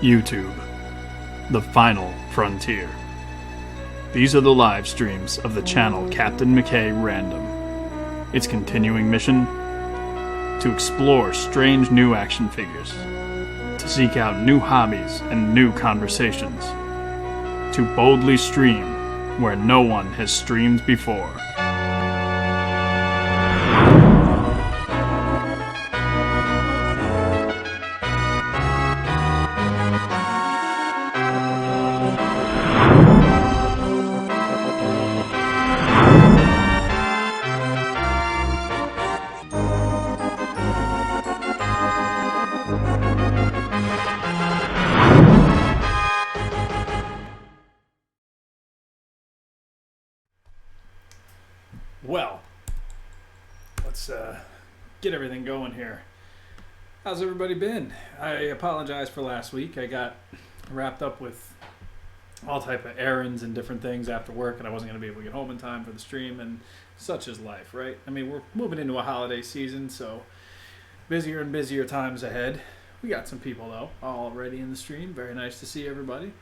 YouTube, the final frontier. These are the live streams of the channel Captain McKay Random. Its continuing mission? To explore strange new action figures, to seek out new hobbies and new conversations, to boldly stream where no one has streamed before. Well, let's get everything going here. How's everybody been? I apologize for last week. I got wrapped up with all type of errands and different things after work, and I wasn't going to be able to get home in time for the stream, and such is life, right? I mean, we're moving into a holiday season, so busier and busier times ahead. We got some people, though, already in the stream. Very nice to see everybody.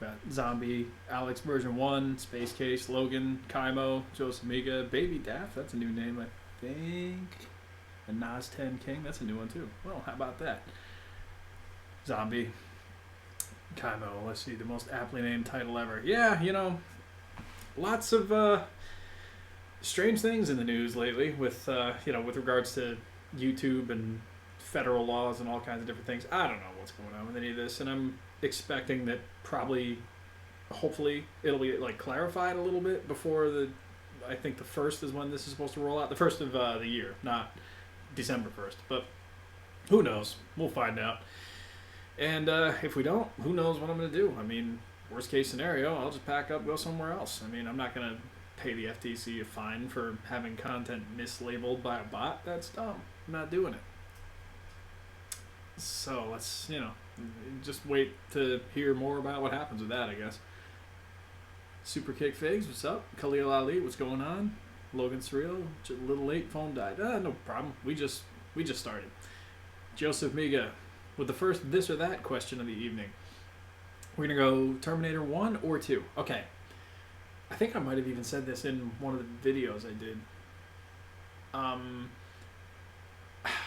Got Zombie, Alex version 1, Space Case, Logan, Kaimo, Joseph Miga, Baby Daft, that's a new name, I think. And Nas 10 King, that's a new one too. Well, how about that? Zombie, Kaimo, let's see, the most aptly named title ever. Yeah, you know, lots of strange things in the news lately with, with regards to YouTube and federal laws and all kinds of different things. I don't know what's going on with any of this, and I'm expecting that hopefully it'll be like clarified a little bit before I think the 1st is when this is supposed to roll out. The 1st of the year, not December 1st, but who knows? We'll find out. And if we don't, who knows what I'm going to do? I mean, worst case scenario, I'll just pack up, go somewhere else. I mean, I'm not going to pay the FTC a fine for having content mislabeled by a bot. That's dumb. I'm not doing it. So let's, just wait to hear more about what happens with that, I guess. Super Kick Figs, what's up? Khalil Ali, what's going on? Logan Surreal, a little late, phone died. No problem. We just started. Joseph Miga with the first this or that question of the evening. We're going to go Terminator 1 or 2. Okay. I think I might have even said this in one of the videos I did.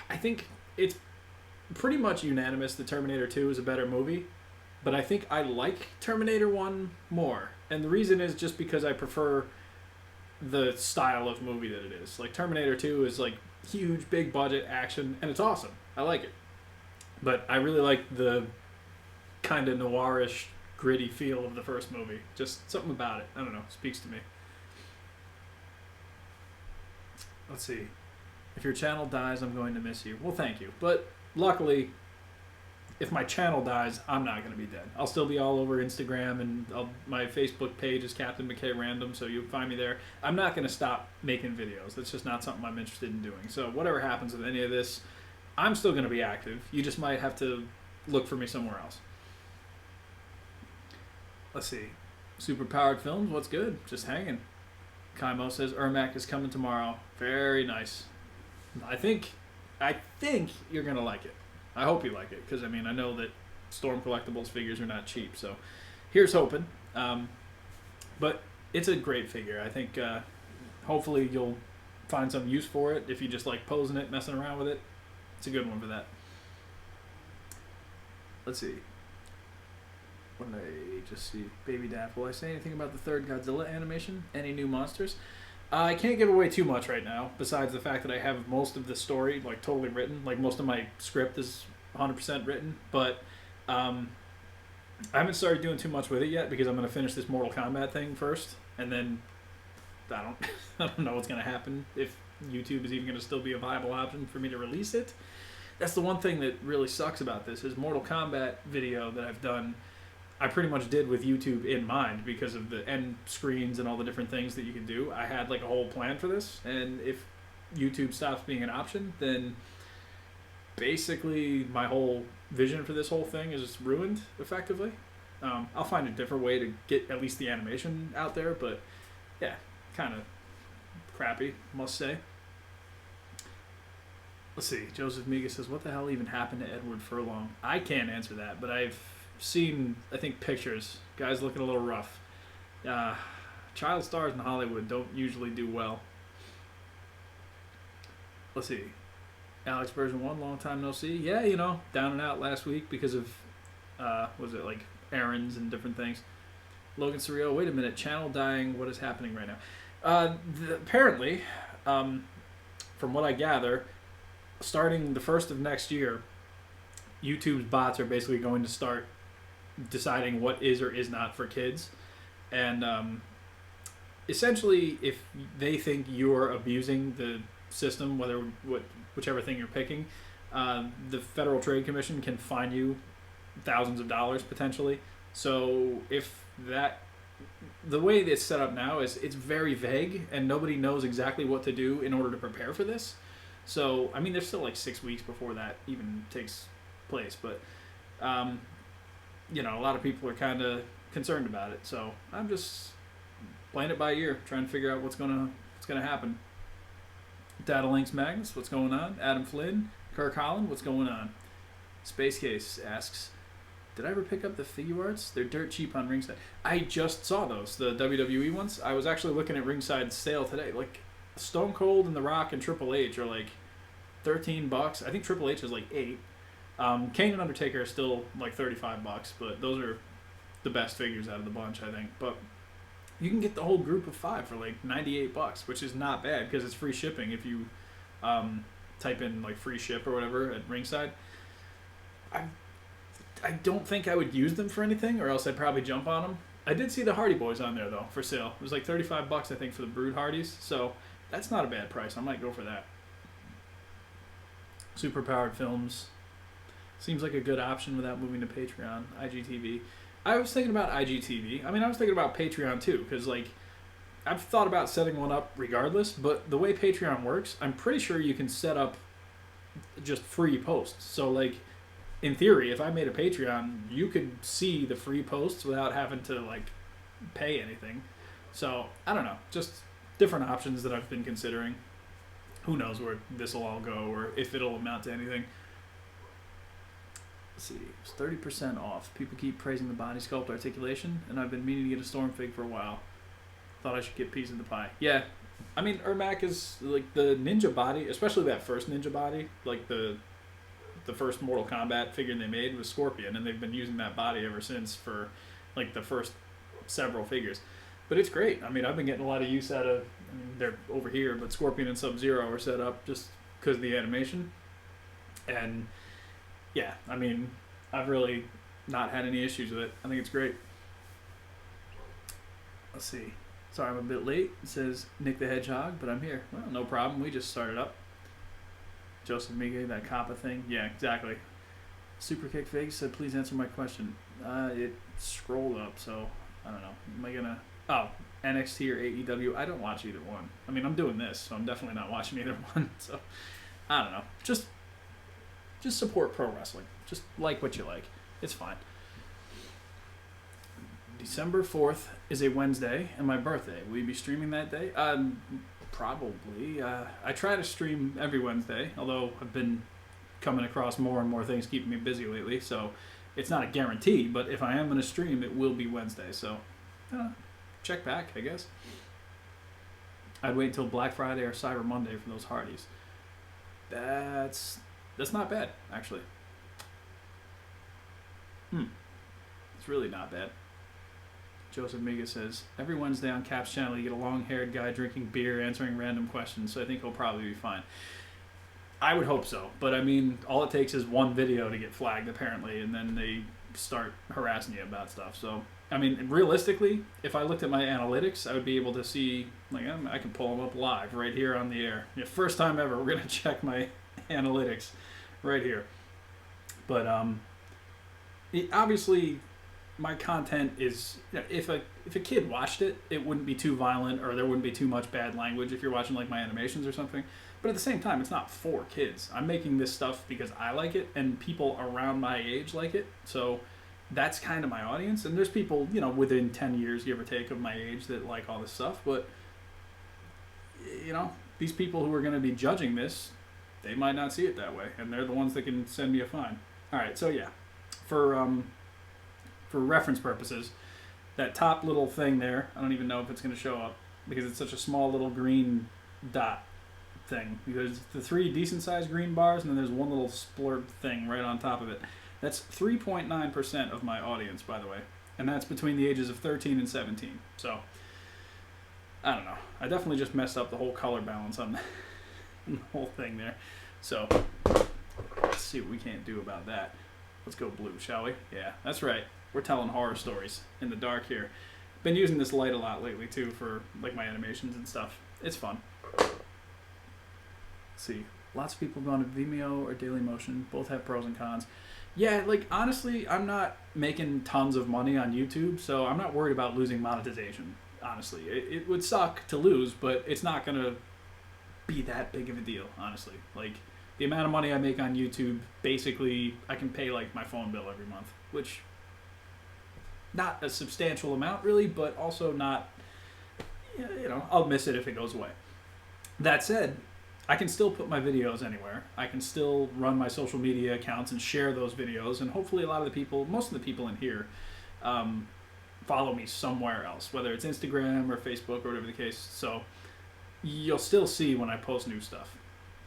I think it's pretty much unanimous that Terminator 2 is a better movie, but I think I like Terminator 1 more. And the reason is just because I prefer the style of movie that it is. Like, Terminator 2 is like huge, big budget action, and it's awesome. I like it. But I really like the kind of noirish, gritty feel of the first movie. Just something about it. I don't know. Speaks to me. Let's see. If your channel dies, I'm going to miss you. Well, thank you. But luckily, if my channel dies, I'm not going to be dead. I'll still be all over Instagram, and my Facebook page is Captain McKay Random, so you'll find me there. I'm not going to stop making videos. That's just not something I'm interested in doing. So whatever happens with any of this, I'm still going to be active. You just might have to look for me somewhere else. Let's see. Superpowered Films, what's good? Just hanging. Kaimo says Ermac is coming tomorrow. Very nice. I think you're going to like it. I hope you like it, because, I mean, I know that Storm Collectibles figures are not cheap, so here's hoping. But it's a great figure. I think hopefully you'll find some use for it if you just like posing it, messing around with it. It's a good one for that. Let's see. What did I just see? Baby Daft. Will I say anything about the third Godzilla animation? Any new monsters? I can't give away too much right now, besides the fact that I have most of the story like totally written. Like, most of my script is 100% written, but I haven't started doing too much with it yet because I'm going to finish this Mortal Kombat thing first, and then I don't know what's going to happen, if YouTube is even going to still be a viable option for me to release it. That's the one thing that really sucks about this, is Mortal Kombat video that I've done, I pretty much did with YouTube in mind because of the end screens and all the different things that you can do. I had like a whole plan for this, and if YouTube stops being an option, then basically my whole vision for this whole thing is ruined, effectively. I'll find a different way to get at least the animation out there, but yeah, kind of crappy, must say. Let's see. Joseph Miga says, what the hell even happened to Edward Furlong? I can't answer that, but I've seen, I think, pictures. Guy's looking a little rough. Child stars in Hollywood don't usually do well. Let's see. Alex version 1, long time no see. Yeah, down and out last week because of, was it like errands and different things. Logan Surreal, wait a minute, channel dying, what is happening right now? Apparently, from what I gather, starting the 1st of next year, YouTube's bots are basically going to start deciding what is or is not for kids. And essentially, if they think you're abusing the system, whichever thing you're picking, the Federal Trade Commission can fine you thousands of dollars potentially. So if the way it's set up now is it's very vague and nobody knows exactly what to do in order to prepare for this. So I mean, there's still like 6 weeks before that even takes place, but a lot of people are kind of concerned about it. So I'm just playing it by ear, trying to figure out what's gonna happen. Data Links Magnus, what's going on? Adam Flynn, Kirk Holland, what's going on? Space Case asks, did I ever pick up the figure arts? They're dirt cheap on Ringside. I just saw those, the WWE ones. I was actually looking at Ringside's sale today. Like Stone Cold and The Rock and Triple H are like $13. I think Triple H is like $8. Kane and Undertaker are still like $35, but those are the best figures out of the bunch, I think. But you can get the whole group of 5 for like $98, which is not bad because it's free shipping if you type in like free ship or whatever at Ringside. I don't think I would use them for anything, or else I'd probably jump on them. I did see the Hardy Boys on there though for sale. It was like $35, I think, for the Brood Hardys. So that's not a bad price. I might go for that. Superpowered Films seems like a good option without moving to Patreon. IGTV. I was thinking about IGTV. I mean, I was thinking about Patreon too, because like I've thought about setting one up regardless. But the way Patreon works, I'm pretty sure you can set up just free posts. So like, in theory, if I made a Patreon, you could see the free posts without having to like pay anything. So I don't know, just different options that I've been considering. Who knows where this will all go or if it'll amount to anything. Let's see, it's 30% off. People keep praising the body sculpt articulation, and I've been meaning to get a storm fig for a while. Thought I should get a piece of the pie. Yeah, I mean, Ermac is like the ninja body, especially that first ninja body, like the first Mortal Kombat figure they made was Scorpion, and they've been using that body ever since for like the first several figures. But it's great. I mean, I've been getting a lot of use out of, they're over here, but Scorpion and Sub-Zero are set up just because of the animation. And yeah, I mean, I've really not had any issues with it. I think it's great. Let's see. Sorry, I'm a bit late. It says Nick the Hedgehog, but I'm here. Well, no problem. We just started up. Joseph Miguel, that Kappa thing. Yeah, exactly. Super Kick Fig said, please answer my question. It scrolled up, so I don't know. Am I gonna... Oh, NXT or AEW? I don't watch either one. I mean, I'm doing this, so I'm definitely not watching either one. So, I don't know. Just support pro wrestling. Just like what you like. It's fine. December 4th is a Wednesday and my birthday. Will you be streaming that day? Probably. I try to stream every Wednesday, although I've been coming across more and more things keeping me busy lately, so it's not a guarantee, but if I am going to stream, it will be Wednesday, so check back, I guess. I'd wait until Black Friday or Cyber Monday for those Hardys. That's not bad, actually. It's really not bad. Joseph Miga says, every Wednesday on Cap's channel you get a long-haired guy drinking beer answering random questions, so I think he'll probably be fine. I would hope so, but I mean, all it takes is one video to get flagged apparently, and then they start harassing you about stuff. So, I mean, realistically, if I looked at my analytics, I would be able to see, like, I can pull them up live right here on the air. Yeah, first time ever, we're going to check my analytics right here. But obviously, my content is, if a kid watched it, it wouldn't be too violent or there wouldn't be too much bad language if you're watching like my animations or something. But at the same time, it's not for kids. I'm making this stuff because I like it and people around my age like it. So that's kind of my audience. And there's people, within 10 years, give or take, of my age that like all this stuff. But, these people who are going to be judging this, they might not see it that way. And they're the ones that can send me a fine. All right, so yeah. For for reference purposes, that top little thing there, I don't even know if it's going to show up because it's such a small little green dot thing. There's the 3 decent sized green bars, and then there's one little splurb thing right on top of it. That's 3.9% of my audience, by the way. And that's between the ages of 13 and 17. So, I don't know. I definitely just messed up the whole color balance on the whole thing there. So, let's see what we can't do about that. Let's go blue, shall we? Yeah, that's right. We're telling horror stories in the dark here. Been using this light a lot lately, too, for like my animations and stuff. It's fun. Let's see. Lots of people go on to Vimeo or Dailymotion. Both have pros and cons. Yeah, like, honestly, I'm not making tons of money on YouTube, so I'm not worried about losing monetization, honestly. It would suck to lose, but it's not going to be that big of a deal, honestly. Like, the amount of money I make on YouTube, basically, I can pay, like, my phone bill every month, which, not a substantial amount, really, but also not, you know, I'll miss it if it goes away. That said, I can still put my videos anywhere. I can still run my social media accounts and share those videos, and hopefully a lot of the people, most of the people in here, follow me somewhere else, whether it's Instagram or Facebook or whatever the case. So you'll still see when I post new stuff.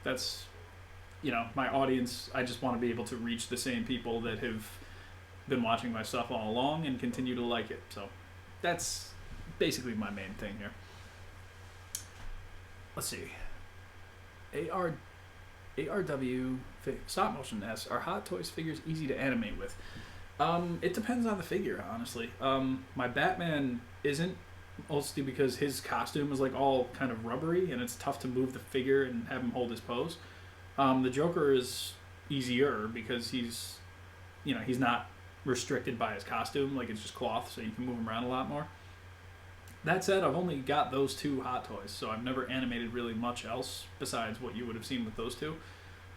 That's, you know, my audience. I just want to be able to reach the same people that have been watching my stuff all along and continue to like it. So that's basically my main thing here. Let's see. ARW stop motion asks, are Hot Toys figures easy to animate with? It depends on the figure, honestly. My Batman isn't, mostly because his costume is like all kind of rubbery and it's tough to move the figure and have him hold his pose. The Joker is easier because he's, you know, he's not restricted by his costume, like it's just cloth, so you can move him around a lot more. That said, I've only got those 2 Hot Toys, so I've never animated really much else besides what you would have seen with those 2.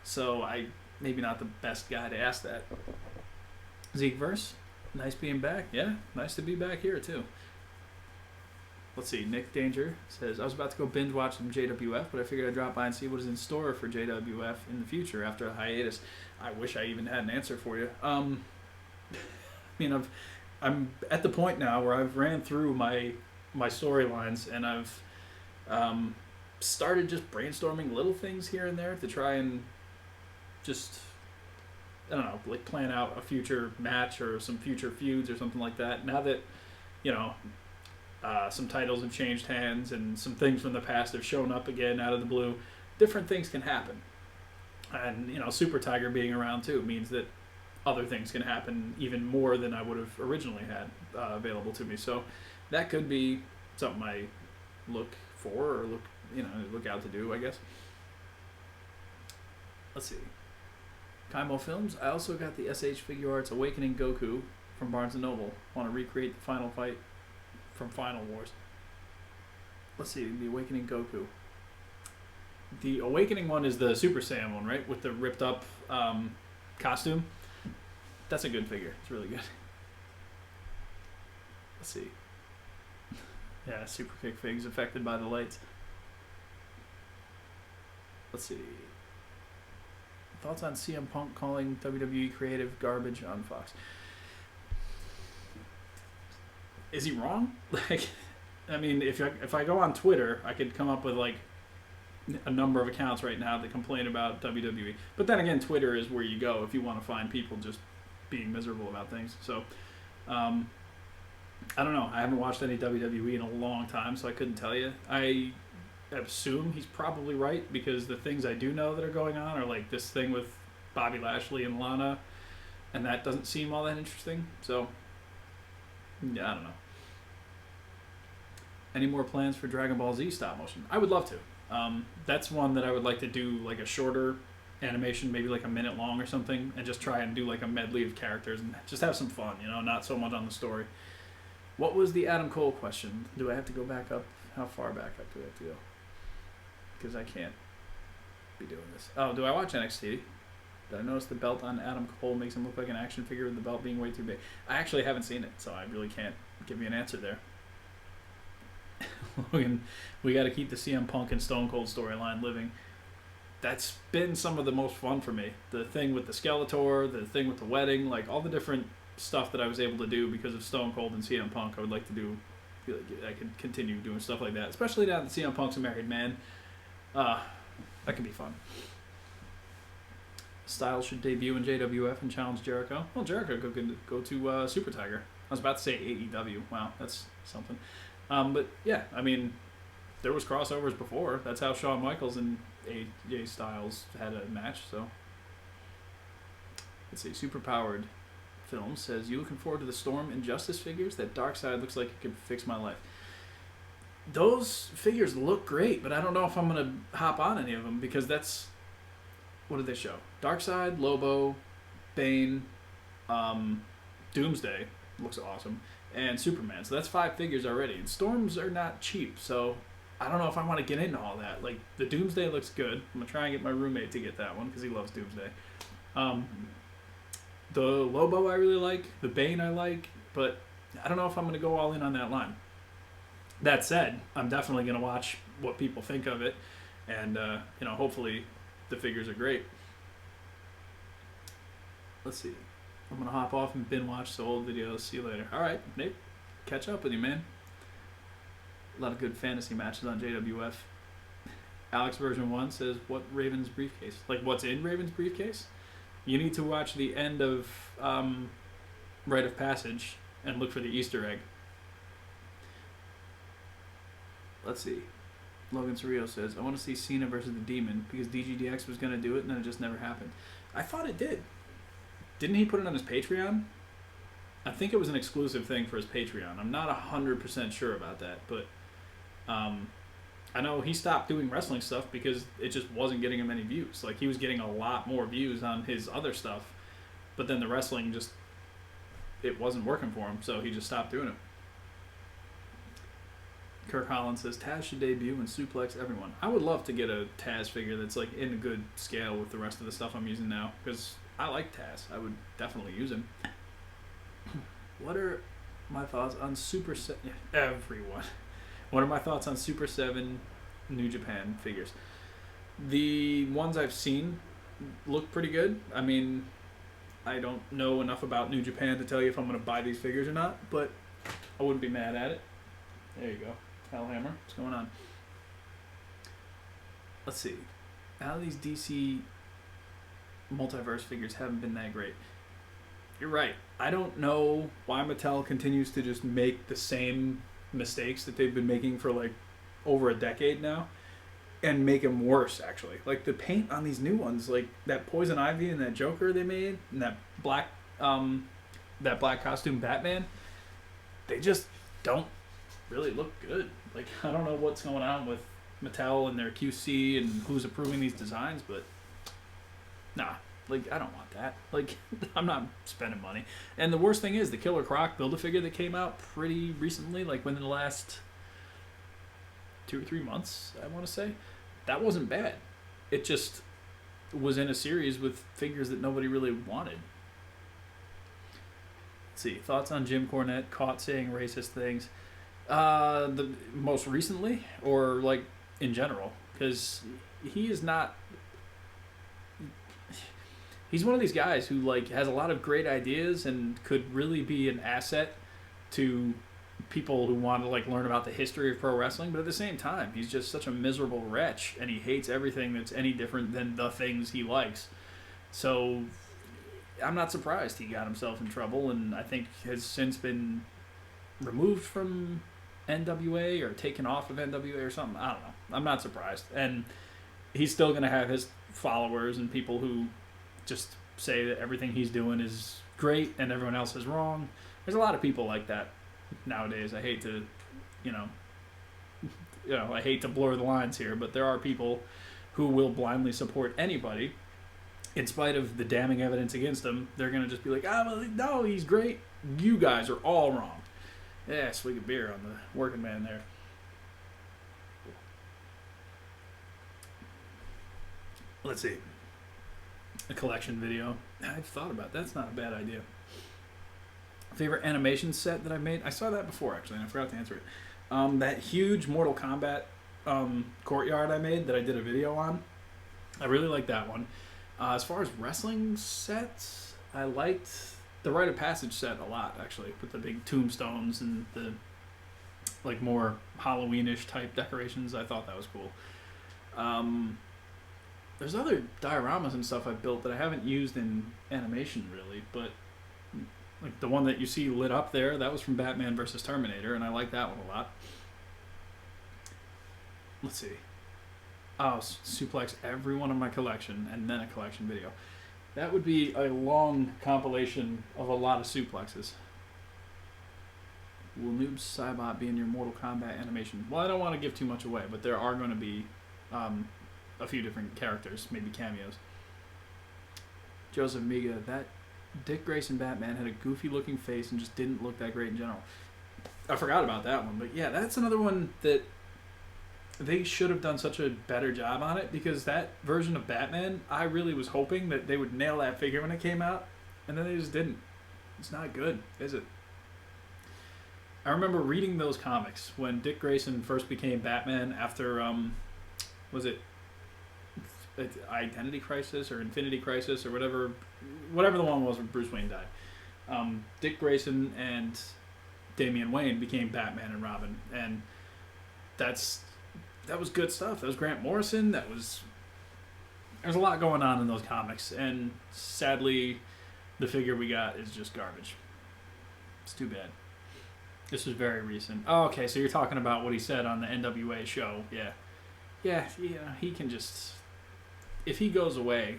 So I maybe not the best guy to ask that. Zekeverse, nice being back. Yeah, nice to be back here too. Let's see, Nick Danger says, I was about to go binge watch some JWF, but I figured I'd drop by and see what is in store for JWF in the future after a hiatus. I wish I even had an answer for you. I mean, I'm at the point now where I've ran through my storylines, and I've started just brainstorming little things here and there to try and just, I don't know, like plan out a future match or some future feuds or something like that. Now that, you know, some titles have changed hands and some things from the past have shown up again out of the blue, different things can happen. And, you know, Super Tiger being around too means that other things can happen even more than I would have originally had available to me. So that could be something I look for or look out to do, I guess. Let's see. Kaimo Films. I also got the SH Figure Arts Awakening Goku from Barnes & Noble. Want to recreate the final fight from Final Wars. Let's see. The Awakening Goku. The Awakening one is the Super Saiyan one, right? With the ripped up costume. That's a good figure. It's really good. Let's see. Yeah, Super Kick Figs affected by the lights. Let's see. Thoughts on CM Punk calling WWE creative garbage on Fox? Is he wrong? Like, I mean, if I go on Twitter, I could come up with like a number of accounts right now that complain about WWE. But then again, Twitter is where you go if you want to find people just being miserable about things. So, I don't know. I haven't watched any WWE in a long time, so I couldn't tell you. I assume he's probably right because the things I do know that are going on are like this thing with Bobby Lashley and Lana, and that doesn't seem all that interesting. So, yeah, I don't know. Any more plans for Dragon Ball Z stop motion? I would love to. That's one that I would like to do like a shorter animation, maybe like a minute long or something, and just try and do like a medley of characters and just have some fun, you know, not so much on the story. What was the Adam Cole question? Do I have to go back up? How far back up do I have to go? Because I can't be doing this. Oh, do I watch NXT? Did I notice the belt on Adam Cole makes him look like an action figure with the belt being way too big? I actually haven't seen it, so I really can't give you an answer there. Logan, we got to keep the CM Punk and Stone Cold storyline living. That's been some of the most fun for me. The thing with the Skeletor, the thing with the wedding, like all the different stuff that I was able to do because of Stone Cold and CM Punk. I would like to do. Feel like I could continue doing stuff like that, especially now that CM Punk's a married man. That can be fun. Styles should debut in JWF and challenge Jericho. Well, Jericho could go to Super Tiger. I was about to say AEW. Wow, that's something. But yeah, I mean, there was crossovers before. That's how Shawn Michaels and AJ Styles had a match. So let's see. Superpowered Film says, you looking forward to the Storm and Justice figures? That Dark Side looks like it could fix my life. Those figures look great, but I don't know if I'm going to hop on any of them because that's... What did they show? Darkseid, Lobo, Bane, Doomsday looks awesome, and Superman. So that's 5 figures already. And Storms are not cheap, so I don't know if I want to get into all that. Like, the Doomsday looks good. I'm going to try and get my roommate to get that one because he loves Doomsday. The Lobo I really like. The Bane I like. But I don't know if I'm going to go all in on that line. That said, I'm definitely going to watch what people think of it. And, hopefully the figures are great. Let's see. I'm going to hop off and bin watch the old videos. See you later. All right, Nate. Catch up with you, man. A lot of good fantasy matches on JWF. Alex version 1 says, what Raven's briefcase? Like, what's in Raven's briefcase? You need to watch the end of Rite of Passage and look for the Easter egg. Let's see. Logan Cerrillo says, I want to see Cena versus the Demon because DGDX was going to do it and then it just never happened. I thought it did. Didn't he put it on his Patreon? I think it was an exclusive thing for his Patreon. I'm not 100% sure about that, but I know he stopped doing wrestling stuff because it just wasn't getting him any views. Like, he was getting a lot more views on his other stuff, but then the wrestling just, it wasn't working for him, so he just stopped doing it. Kirk Holland says, Taz should debut and suplex everyone. I would love to get a Taz figure that's like in a good scale with the rest of the stuff I'm using now, because I like Taz. I would definitely use him. What are my thoughts on Super 7? Everyone. What are my thoughts on Super 7 New Japan figures? The ones I've seen look pretty good. I mean, I don't know enough about New Japan to tell you if I'm going to buy these figures or not, but I wouldn't be mad at it. There you go. Hellhammer. What's going on? Let's see. How these DC multiverse figures haven't been that great. You're right. I don't know why Mattel continues to just make the same mistakes that they've been making for like over a decade now and make them worse, actually. Like the paint on these new ones, like that Poison Ivy and that Joker they made and that black costume Batman, they just don't really look good. Like, I don't know what's going on with Mattel and their QC and who's approving these designs, but nah, like, I don't want that. Like, I'm not spending money. And the worst thing is the Killer Croc Build-A-Figure that came out pretty recently, like within the last 2 or 3 months, I want to say, that wasn't bad. It just was in a series with figures that nobody really wanted. Let's see, thoughts on Jim Cornette caught saying racist things. The most recently, or like in general, because he is not. He's one of these guys who like has a lot of great ideas and could really be an asset to people who want to like learn about the history of pro wrestling. But at the same time, he's just such a miserable wretch, and he hates everything that's any different than the things he likes. So I'm not surprised he got himself in trouble, and I think has since been removed from NWA or taken off of NWA or something. I don't know. I'm not surprised. And he's still going to have his followers and people who just say that everything he's doing is great and everyone else is wrong. There's a lot of people like that nowadays. I hate to, I hate to blur the lines here, but there are people who will blindly support anybody in spite of the damning evidence against them. They're going to just be like, well, no, he's great. You guys are all wrong. Yeah, swig of beer on the working man there. Let's see. A collection video. I've thought about that. That's not a bad idea. Favorite animation set that I made? I saw that before, actually, and I forgot to answer it. That huge Mortal Kombat courtyard I made that I did a video on. I really like that one. As far as wrestling sets, I liked the rite of passage set a lot, actually, with the big tombstones and the like more Halloweenish type decorations. I thought that was cool. There's other dioramas and stuff I've built that I haven't used in animation really, but like the one that you see lit up there, that was from Batman versus Terminator, and I like that one a lot. Let's see. Oh, suplex every one of my collection and then a collection video. That would be a long compilation of a lot of suplexes. Will Noob Saibot be in your Mortal Kombat animation? Well, I don't want to give too much away, but there are going to be a few different characters, maybe cameos. Joseph Miga, that Dick Grayson Batman had a goofy looking face and just didn't look that great in general. I forgot about that one, but yeah, that's another one that they should have done such a better job on it, because that version of Batman, I really was hoping that they would nail that figure when it came out, and then they just didn't. It's not good, is it? I remember reading those comics when Dick Grayson first became Batman after, was it Identity Crisis or Infinity Crisis or whatever the one was where Bruce Wayne died. Dick Grayson and Damian Wayne became Batman and Robin, and that was good stuff. That was Grant Morrison. There's a lot going on in those comics, and sadly, the figure we got is just garbage. It's too bad. This was very recent. Oh, okay, so you're talking about what he said on the NWA show. Yeah, he can just... If he goes away,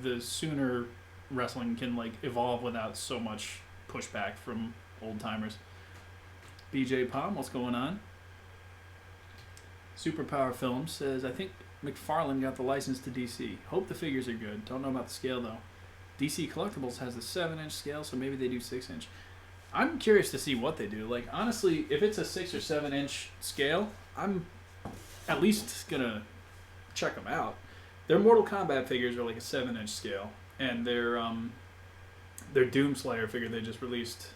the sooner wrestling can, like, evolve without so much pushback from old-timers. BJ Palm, what's going on? Superpower Films says, I think McFarlane got the license to DC. Hope the figures are good. Don't know about the scale, though. DC Collectibles has the 7-inch scale, so maybe they do 6-inch. I'm curious to see what they do. Like, honestly, if it's a 6 or 7-inch scale, I'm at least going to check them out. Their Mortal Kombat figures are like a 7-inch scale, and their Doomslayer figure they just released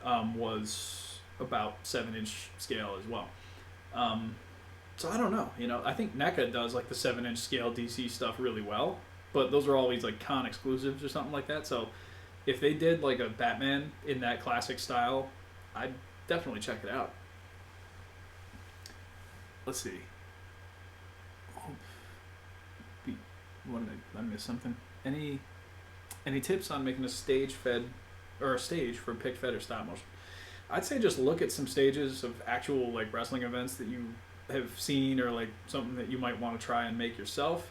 was about 7-inch scale as well. So I don't know. I think NECA does like the 7-inch scale DC stuff really well, but those are always like con exclusives or something like that. So if they did like a Batman in that classic style, I'd definitely check it out. Let's see. What did I miss something? Any tips on making a stage for pick fed or stop motion? I'd say just look at some stages of actual like wrestling events that you have seen, or like something that you might want to try and make yourself,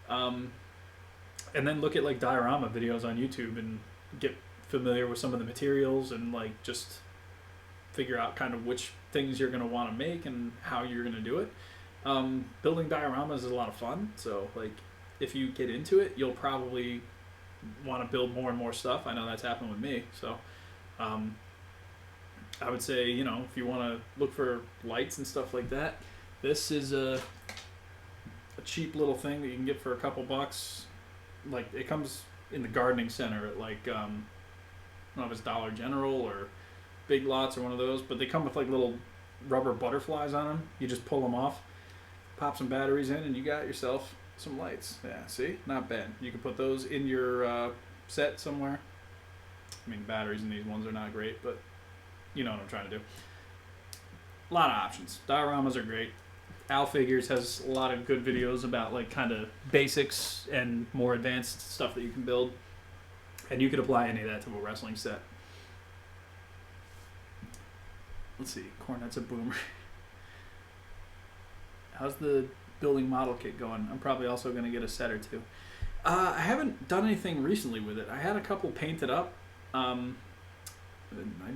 and then look at like diorama videos on YouTube and get familiar with some of the materials, and like just figure out kind of which things you're going to want to make and how you're going to do it. Building dioramas is a lot of fun, so like if you get into it, you'll probably want to build more and more stuff. I know that's happened with me, so I would say, if you want to look for lights and stuff like that, this is a cheap little thing that you can get for a couple bucks. Like, it comes in the gardening center at like, I don't know if it's Dollar General or Big Lots or one of those, but they come with like little rubber butterflies on them. You just pull them off, pop some batteries in, and you got yourself some lights. Yeah, see? Not bad. You can put those in your set somewhere. I mean, batteries in these ones are not great, but you know what I'm trying to do. A lot of options. Dioramas are great. Al Figures has a lot of good videos about like kind of basics and more advanced stuff that you can build. And you could apply any of that to a wrestling set. Let's see. Cornet's a boomer. How's the building model kit going? I'm probably also going to get a set or two. I haven't done anything recently with it. I had a couple painted up. I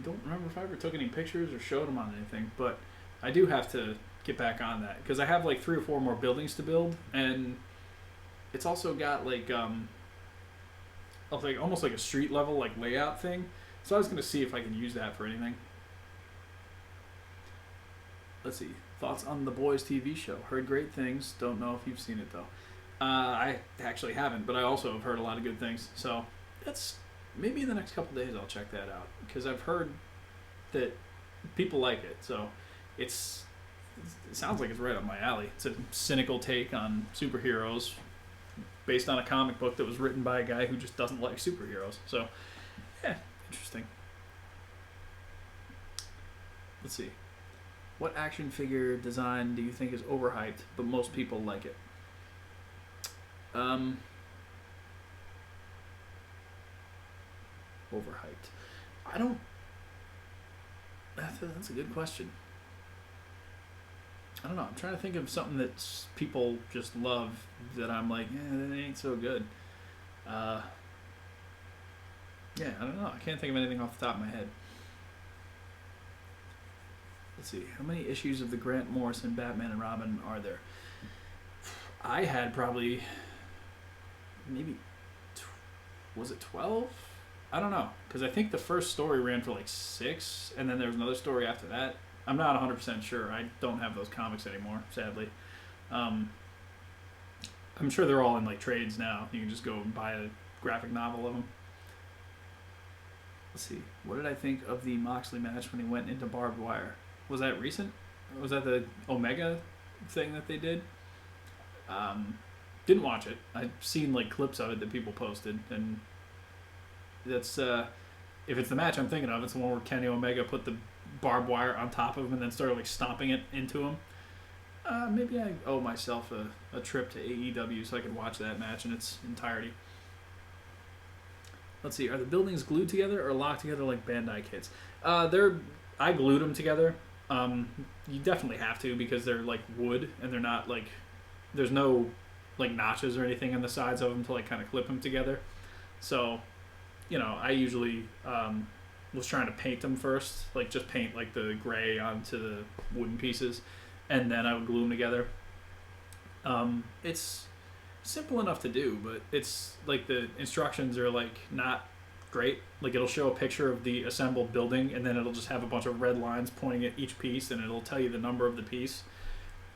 don't remember if I ever took any pictures or showed them on anything, but I do have to get back on that because I have like 3 or 4 more buildings to build, and it's also got like almost like a street level like layout thing. So I was going to see if I can use that for anything. Let's see. Thoughts on The Boys TV show? Heard great things. Don't know if you've seen it though. I actually haven't, but I also have heard a lot of good things. So that's maybe in the next couple days I'll check that out because I've heard that people like it. So it sounds like it's right up my alley. It's a cynical take on superheroes based on a comic book that was written by a guy who just doesn't like superheroes. So Interesting. Let's see. What action figure design do you think is overhyped, but most people like it? Overhyped. I don't. That's a good question. I don't know. I'm trying to think of something that people just love that I'm like, that ain't so good. Yeah, I don't know. I can't think of anything off the top of my head. Let's see. How many issues of the Grant Morrison Batman and Robin are there? I had probably maybe was it 12? I don't know, because I think the first story ran for like 6, and then there was another story after that. I'm not 100% sure. I don't have those comics anymore, sadly. I'm sure they're all in like trades now. You can just go and buy a graphic novel of them. Let's see. What did I think of the Moxley match when he went into barbed wire? Was that recent? Was that the Omega thing that they did? Didn't watch it. I've seen like clips of it that people posted, and that's if it's the match I'm thinking of, it's the one where Kenny Omega put the barbed wire on top of him and then started like stomping it into him. Maybe I owe myself a trip to AEW so I can watch that match in its entirety. Let's see. Are the buildings glued together or locked together like Bandai kits? I glued them together. You definitely have to because they're like wood and they're not like there's no like notches or anything on the sides of them to like kind of clip them together. So, I usually was trying to paint them first, like just paint like the gray onto the wooden pieces, and then I would glue them together. It's simple enough to do, but it's like the instructions are like not great. Like it'll show a picture of the assembled building, and then it'll just have a bunch of red lines pointing at each piece, and it'll tell you the number of the piece.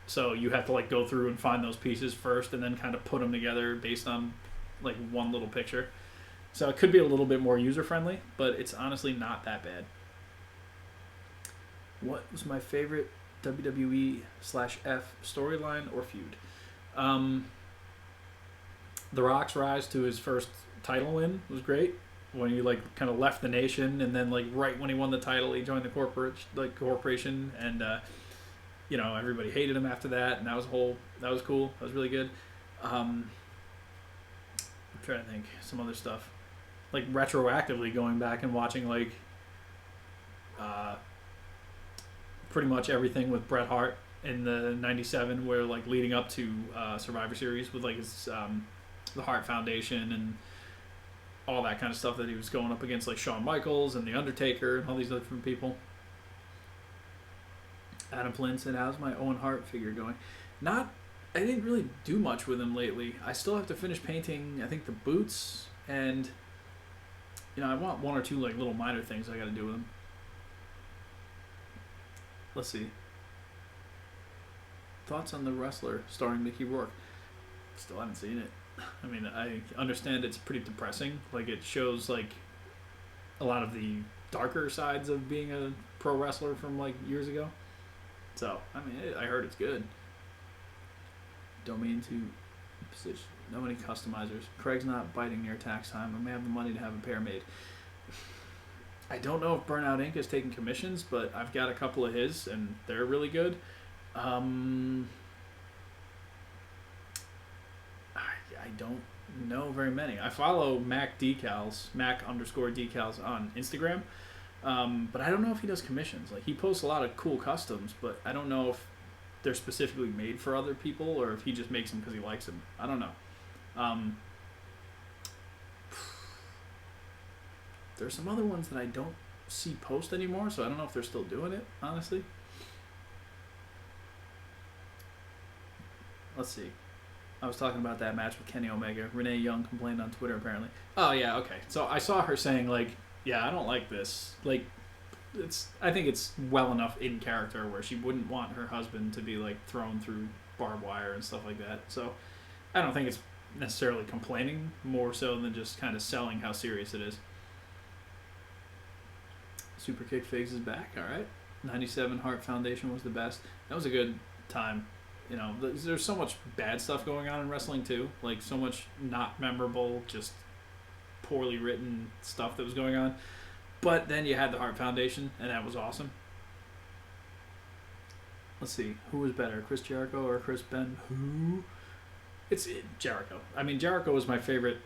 So you have to like go through and find those pieces first, and then kind of put them together based on like one little picture. So it could be a little bit more user-friendly, but it's honestly not that bad. What was my favorite WWE/F storyline or feud? The Rock's rise to his first title win was great. When he like kind of left the nation, and then like right when he won the title, he joined the corporation, and everybody hated him after that, and that was cool. That was really good. I'm trying to think some other stuff. Like retroactively going back and watching like pretty much everything with Bret Hart in the '97, where like leading up to Survivor Series with like his the Hart Foundation and all that kind of stuff that he was going up against, like Shawn Michaels and The Undertaker and all these different people. Adam Flynn said, "How's my Owen Hart figure going?" I didn't really do much with him lately. I still have to finish painting, I think, the boots, and I want one or two like little minor things I got to do with him. Let's see. Thoughts on The Wrestler starring Mickey Rourke? Still haven't seen it. I mean, I understand it's pretty depressing. Like it shows like a lot of the darker sides of being a pro wrestler from like years ago. So, I mean, I heard it's good. Domain to position. No many customizers. Craig's not biting near tax time. I may have the money to have a pair made. I don't know if Burnout Inc. is taking commissions, but I've got a couple of his, and they're really good. I don't know very many. I follow Mac_decals on Instagram. But I don't know if he does commissions. Like he posts a lot of cool customs, but I don't know if they're specifically made for other people or if he just makes them because he likes them. I don't know. There's some other ones that I don't see post anymore, so I don't know if they're still doing it, honestly. Let's see. I was talking about that match with Kenny Omega. Renee Young complained on Twitter, apparently. Oh, yeah, okay. So I saw her saying, like, yeah, I don't like this. Like, I think it's well enough in character where she wouldn't want her husband to be, like, thrown through barbed wire and stuff like that. So I don't think it's necessarily complaining, more so than just kind of selling how serious it is. Super Kick Figs is back, all right. 97 Hart Foundation was the best. That was a good time. There's so much bad stuff going on in wrestling, too. Like, so much not memorable, just poorly written stuff that was going on. But then you had the Hart Foundation, and that was awesome. Let's see, who was better, Chris Jericho or Chris Ben? Who? It's Jericho. I mean, Jericho was my favorite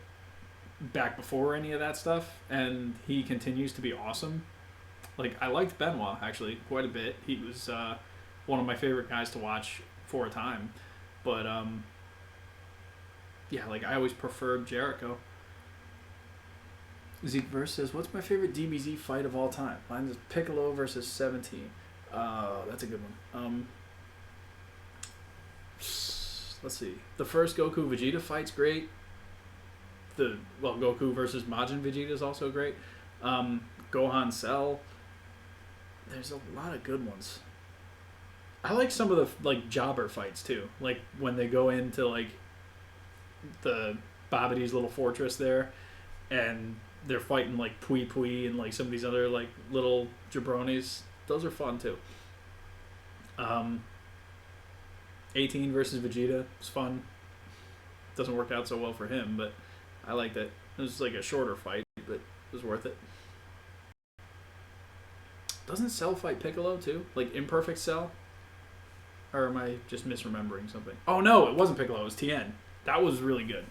back before any of that stuff, and he continues to be awesome. Like, I liked Benoit, actually, quite a bit. He was one of my favorite guys to watch for a time. But, yeah, like, I always preferred Jericho. Zeke Verse says, what's my favorite DBZ fight of all time? Mine is Piccolo versus 17. That's a good one. Let's see. The first Goku Vegeta fight's great. Goku versus Majin Vegeta is also great. Gohan Cell. There's a lot of good ones. I like some of the like jobber fights too. Like when they go into like the Babidi's little fortress there, and they're fighting like Pui Pui and like some of these other like little jabronis. Those are fun too. 18 versus Vegeta was fun. Doesn't work out so well for him, but I liked it. It was like a shorter fight, but it was worth it. Doesn't Cell fight Piccolo too? Like Imperfect Cell? Or am I just misremembering something? Oh no, it wasn't Piccolo, it was Tien. That was really good.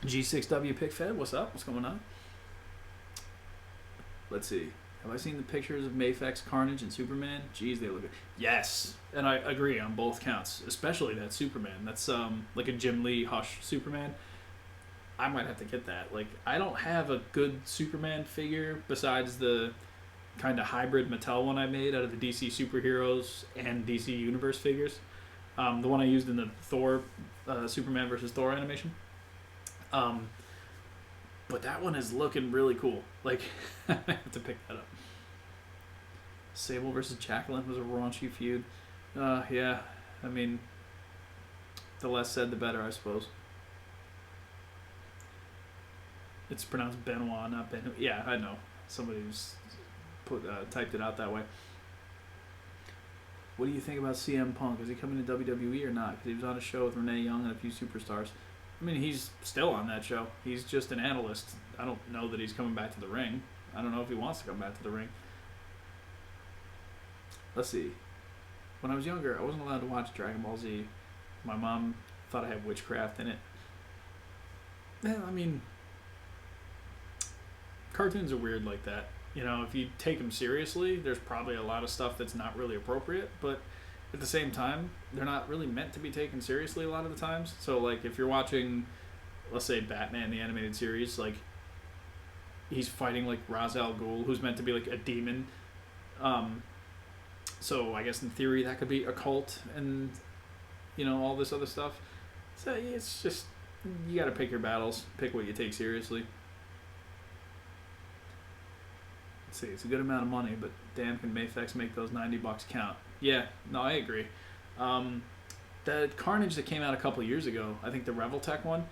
G6W Pick Fed, what's up? What's going on? Let's see. Have I seen the pictures of Mafex, Carnage, and Superman? Jeez, they look good. Yes, and I agree on both counts, especially that Superman. That's like a Jim Lee Hush Superman. I might have to get that. Like, I don't have a good Superman figure besides the kind of hybrid Mattel one I made out of the DC Superheroes and DC Universe figures. The one I used in the Thor, Superman versus Thor animation. But that one is looking really cool. Like, I have to pick that up. Sable versus Jacqueline was a raunchy feud. Yeah, I mean, the less said, the better, I suppose. It's pronounced Benoit, not Benoit. Yeah, I know. Somebody who's typed it out that way. What do you think about CM Punk? Is he coming to WWE or not? Because he was on a show with Renee Young and a few superstars. I mean, he's still on that show. He's just an analyst. I don't know that he's coming back to the ring. I don't know if he wants to come back to the ring. Let's see. When I was younger, I wasn't allowed to watch Dragon Ball Z. My mom thought I had witchcraft in it. Yeah, I mean, cartoons are weird like that. You know, if you take them seriously, there's probably a lot of stuff that's not really appropriate, but at the same time, they're not really meant to be taken seriously a lot of the times. So, like, if you're watching, let's say, Batman, the animated series, like, he's fighting, like, Ra's al Ghul, who's meant to be, like, a demon. So, I guess in theory, that could be a cult and, you know, all this other stuff. So, it's just, you gotta pick your battles, pick what you take seriously. Let's see, it's a good amount of money, but damn, can Mafex make those $90 count? Yeah, no, I agree. The Carnage that came out a couple years ago, I think the Reveltech one,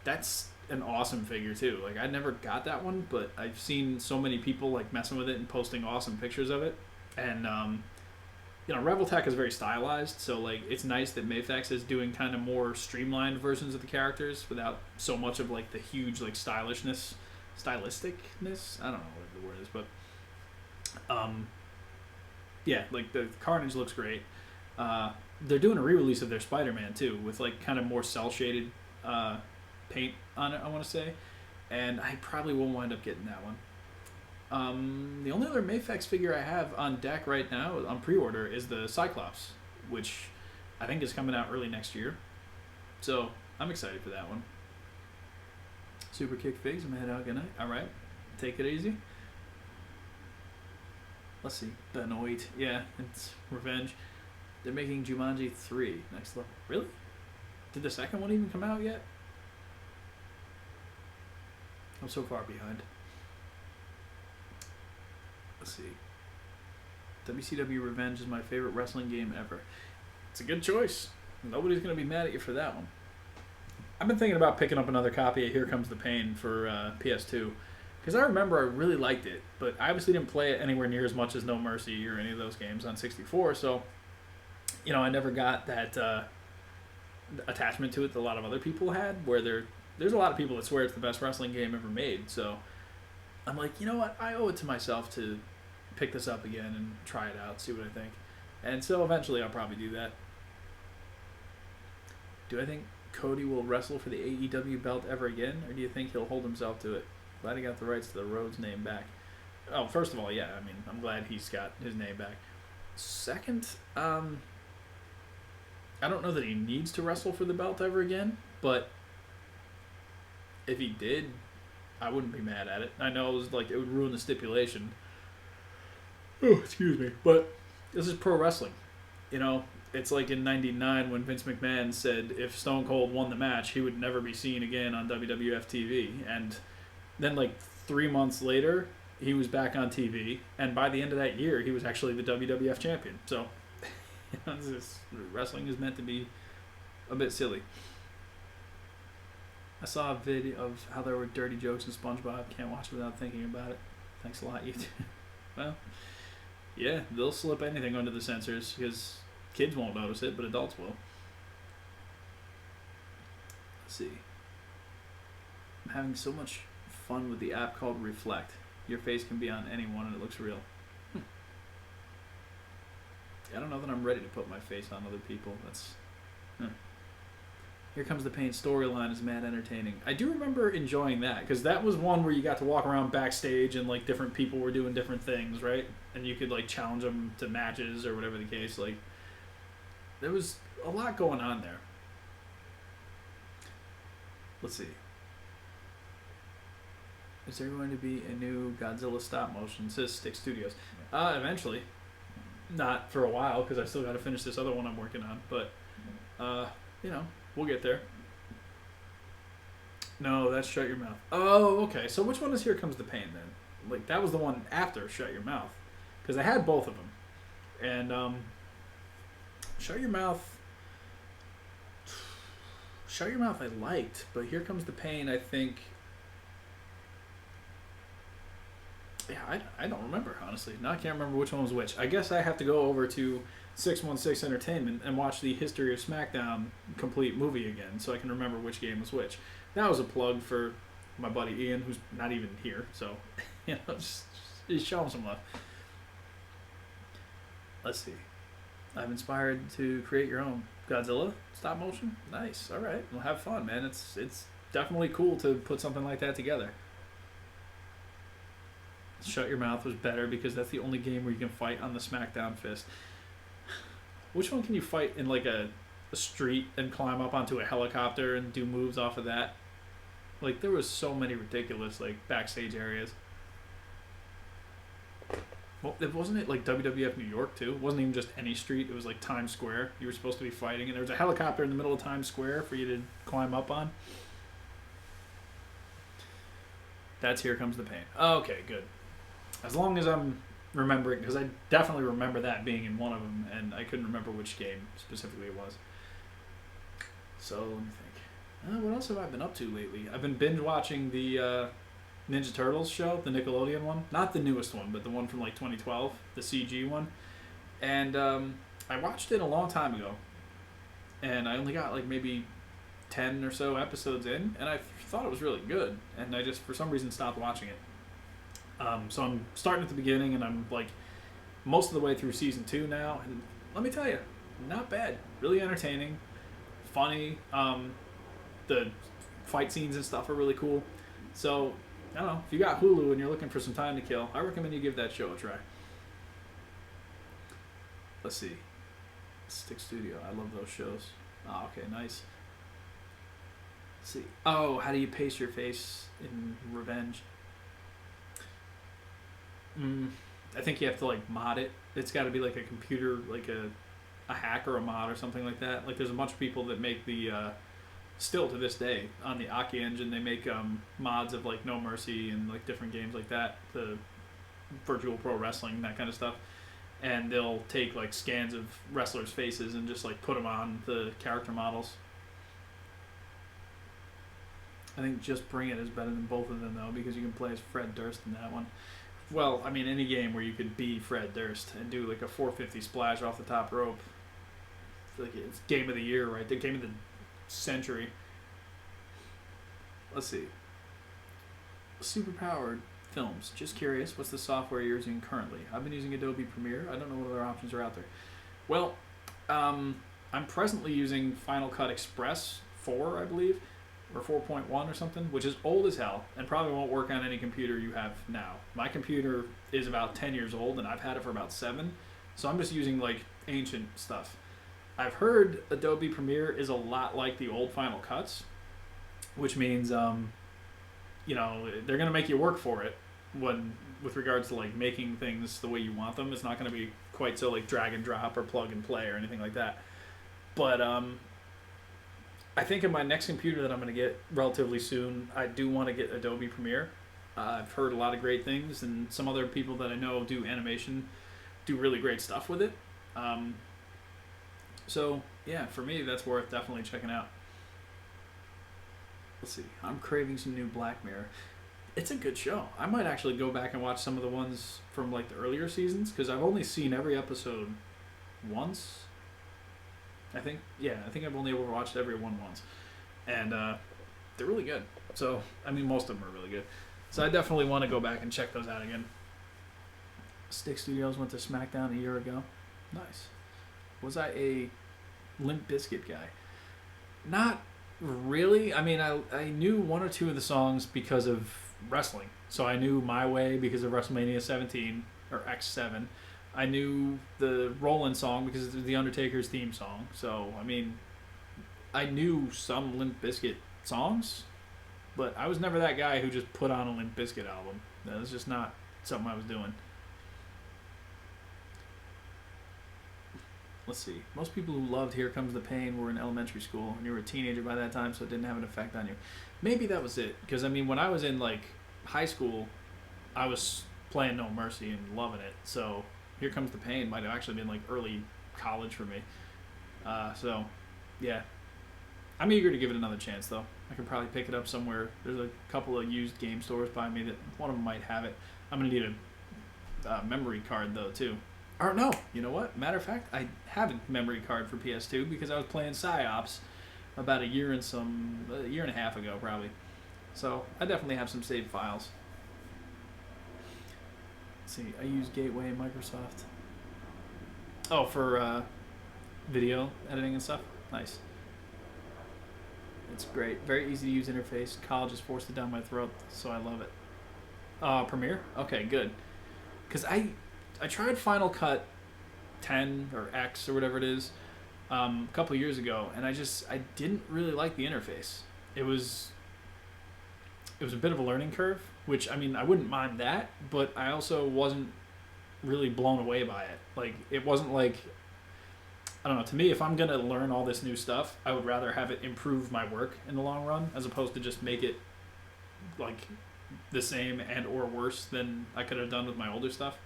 that's an awesome figure too. Like, I never got that one, but I've seen so many people like messing with it and posting awesome pictures of it. And you know, Reveltech is very stylized, so like it's nice that Mafex is doing kind of more streamlined versions of the characters without so much of like the huge like stylisticness. I don't know what the word is, but yeah, like the Carnage looks great. They're doing a re-release of their Spider-Man too, with like kind of more cel-shaded paint on it, I want to say, and I probably will wind up getting that one. The only other Mafex figure I have on deck right now on pre-order is the Cyclops, which I think is coming out early next year. So I'm excited for that one. Super Kick Figs, I'm gonna head out. Good night. All right, take it easy. Let's see, Benoit. Yeah, it's Revenge. They're making Jumanji 3 next level. Really? Did the second one even come out yet? I'm so far behind. Let's see. WCW Revenge is my favorite wrestling game ever. It's a good choice. Nobody's going to be mad at you for that one. I've been thinking about picking up another copy of Here Comes the Pain for PS2. Because I remember I really liked it, but I obviously didn't play it anywhere near as much as No Mercy or any of those games on 64, so, you know, I never got that attachment to it that a lot of other people had, where there's a lot of people that swear it's the best wrestling game ever made, so I'm like, you know what? I owe it to myself to pick this up again and try it out, see what I think. And so eventually I'll probably do that. Do I think Cody will wrestle for the AEW belt ever again, or do you think he'll hold himself to it? Glad he got the rights to the Rhodes name back. Oh, first of all, yeah, I mean, I'm glad he's got his name back. Second, I don't know that he needs to wrestle for the belt ever again, but if he did, I wouldn't be mad at it. I know it was like it would ruin the stipulation. Oh, excuse me. But this is pro wrestling. You know, it's like in '99 when Vince McMahon said if Stone Cold won the match, he would never be seen again on WWF TV. And then like 3 months later, he was back on TV. And by the end of that year, he was actually the WWF champion. So, wrestling is meant to be a bit silly. I saw a video of how there were dirty jokes in SpongeBob. Can't watch it without thinking about it. Thanks a lot, YouTube. Well, yeah, they'll slip anything under the censors because kids won't notice it, but adults will. Let's see. I'm having so much fun with the app called Reflect. Your face can be on anyone and it looks real. I don't know that I'm ready to put my face on other people. That's... Here Comes the Pain storyline is mad entertaining. I do remember enjoying that because that was one where you got to walk around backstage and like different people were doing different things, right? And you could like challenge them to matches or whatever the case. Like there was a lot going on there. Let's see. Is there going to be a new Godzilla stop motion? It says Stick Studios. Eventually. Not for a while because I still got to finish this other one I'm working on. But, you know. We'll get there. No, that's Shut Your Mouth. Oh, okay. So which one is Here Comes the Pain then? Like that was the one after Shut Your Mouth, because I had both of them, and Shut Your Mouth. Shut Your Mouth I liked, but Here Comes the Pain I think. Yeah, I don't remember honestly. Now I can't remember which one was which. I guess I have to go over to 616 Entertainment and watch the History of SmackDown complete movie again so I can remember which game was which. That was a plug for my buddy Ian, who's not even here, so you know, just show him some love. Let's see. I'm inspired to create your own Godzilla stop motion. Nice. All right, well have fun, man. It's definitely cool to put something like that together. Shut Your Mouth was better because that's the only game where you can fight on the SmackDown fist. Which one can you fight in like a street and climb up onto a helicopter and do moves off of that? Like there was so many ridiculous like backstage areas. Well, wasn't it like WWF New York too? It wasn't even just any street. It was like Times Square. You were supposed to be fighting, and there was a helicopter in the middle of Times Square for you to climb up on. That's Here Comes the Pain. Okay, good. As long as I'm remembering, because I definitely remember that being in one of them, and I couldn't remember which game specifically it was. So let me think. What else have I been up to lately? I've been binge watching the Ninja Turtles show, the Nickelodeon one. Not the newest one, but the one from like 2012, the CG one. And I watched it a long time ago, and I only got like maybe 10 or so episodes in, and I thought it was really good, and I just for some reason stopped watching it. So I'm starting at the beginning, and I'm like most of the way through season 2 now, and let me tell you, not bad. Really entertaining, funny. The fight scenes and stuff are really cool. So I don't know, if you got Hulu and you're looking for some time to kill, I recommend you give that show a try. Let's see. Stick Studio, I love those shows. Oh, okay, nice. Let's see. Oh, how do you paste your face in Revenge? I think you have to like mod it. It's got to be like a computer, like a hack or a mod or something like that. Like there's a bunch of people that make the still to this day on the Aki engine they make mods of like No Mercy and like different games like that, the virtual pro wrestling, that kind of stuff. And they'll take like scans of wrestlers' faces and just like put them on the character models. I think Just Bring It is better than both of them though, because you can play as Fred Durst in that one. Well, I mean, any game where you could be Fred Durst and do like a 450 splash off the top rope. Like it's game of the year, right? The game of the century. Let's see. Superpowered films. Just curious, what's the software you're using currently? I've been using Adobe Premiere. I don't know what other options are out there. Well, I'm presently using Final Cut Express 4, I believe, or 4.1 or something, which is old as hell and probably won't work on any computer you have now. My computer is about 10 years old and I've had it for about 7, so I'm just using like ancient stuff. I've heard Adobe Premiere is a lot like the old Final Cuts, which means you know, they're going to make you work for it when with regards to like making things the way you want them. It's not going to be quite so like drag and drop or plug and play or anything like that. But I think in my next computer that I'm going to get relatively soon, I do want to get Adobe Premiere. I've heard a lot of great things, and some other people that I know do animation do really great stuff with it. So yeah, for me, that's worth definitely checking out. Let's see. I'm craving some new Black Mirror. It's a good show. I might actually go back and watch some of the ones from like the earlier seasons because I've only seen every episode once. I think I've only ever watched every one once, and they're really good. So I mean, most of them are really good. So I definitely want to go back and check those out again. Stick Studios went to SmackDown a year ago. Nice. Was I a Limp Bizkit guy? Not really. I mean, I knew one or two of the songs because of wrestling. So I knew My Way because of WrestleMania 17 or X7. I knew the Rollin' song because it was the Undertaker's theme song. So I mean, I knew some Limp Bizkit songs, but I was never that guy who just put on a Limp Bizkit album. That was just not something I was doing. Let's see. Most people who loved Here Comes the Pain were in elementary school, and you were a teenager by that time, so it didn't have an effect on you. Maybe that was it. Because, I mean, when I was in, like, high school, I was playing No Mercy and loving it. So, Here Comes the Pain might have actually been, like, early college for me. So, yeah. I'm eager to give it another chance, though. I could probably pick it up somewhere. There's a couple of used game stores by me that one of them might have it. I'm going to need a memory card, though, too. Or no, you know what? Matter of fact, I have a memory card for PS2 because I was playing PsyOps about a year and a half ago, probably. So I definitely have some saved files. Let's see, I use Gateway in Microsoft. Oh, for video editing and stuff? Nice. It's great. Very easy to use interface. College has forced it down my throat, so I love it. Premiere? Okay, good. Because I tried Final Cut 10 or X or whatever it is a couple years ago, and I didn't really like the interface. It was a bit of a learning curve, which, I mean, I wouldn't mind that, but I also wasn't really blown away by it. Like, it wasn't like, I don't know, to me, if I'm going to learn all this new stuff, I would rather have it improve my work in the long run, as opposed to just make it, like, the same and or worse than I could have done with my older stuff.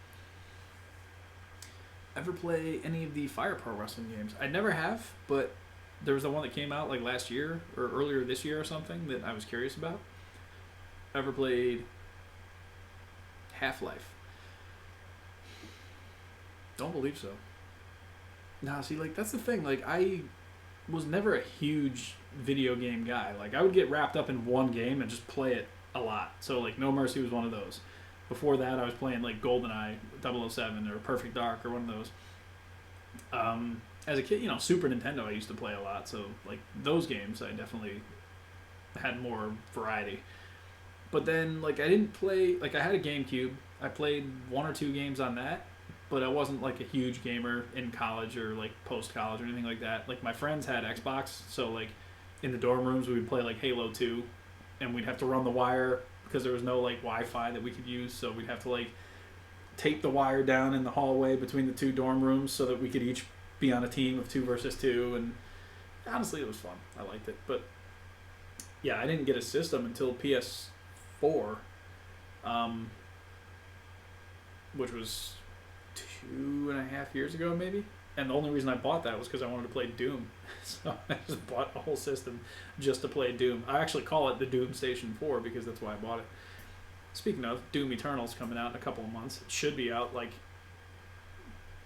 Ever play any of the Fire Pro Wrestling games? I never have, but there was the one that came out like last year or earlier this year or something that I was curious about. Ever played Half-Life? Don't believe so. Nah, see, like, that's the thing. Like, I was never a huge video game guy. Like, I would get wrapped up in one game and just play it a lot. So, like, No Mercy was one of those. Before that, I was playing, like, GoldenEye 007 or Perfect Dark or one of those. As a kid, you know, Super Nintendo I used to play a lot. So, like, those games, I definitely had more variety. But then, like, I didn't play... Like, I had a GameCube. I played one or two games on that. But I wasn't, like, a huge gamer in college or, like, post-college or anything like that. Like, my friends had Xbox. So, like, in the dorm rooms, we would play, like, Halo 2. And we'd have to run the wire... because there was no, like, Wi-Fi that we could use, so we'd have to, like, tape the wire down in the hallway between the two dorm rooms so that we could each be on a team of 2 versus 2, and honestly, it was fun. I liked it, but, yeah, I didn't get a system until PS4, which was 2.5 years ago, maybe, and the only reason I bought that was because I wanted to play Doom, so I just bought a whole system just to play Doom. I actually call it the Doom Station 4 because that's why I bought it. Speaking of, Doom Eternal's coming out in a couple of months. It should be out, like,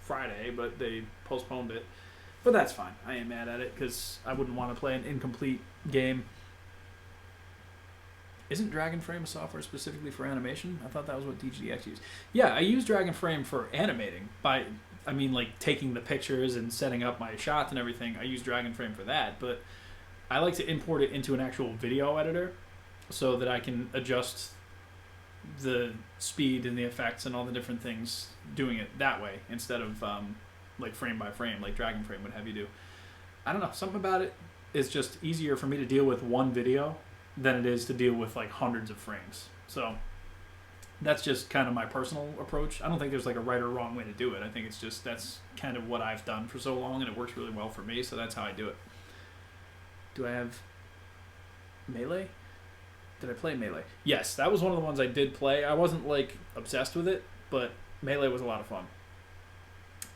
Friday, but they postponed it. But that's fine. I ain't mad at it because I wouldn't want to play an incomplete game. Isn't Dragon Frame a software specifically for animation? I thought that was what DGX used. Yeah, I use Dragon Frame for animating. Like taking the pictures and setting up my shots and everything. I use Dragon Frame for that, but I like to import it into an actual video editor so that I can adjust the speed and the effects and all the different things doing it that way instead of like frame by frame, like Dragon Frame would have you do. I don't know, something about it is just easier for me to deal with one video than it is to deal with like hundreds of frames. So that's just kind of my personal approach. I don't think there's like a right or wrong way to do it. I think it's just that's kind of what I've done for so long and it works really well for me, so that's how I do it. Do I have Melee? Did I play Melee? Yes, that was one of the ones I did play. I wasn't like obsessed with it, but Melee was a lot of fun.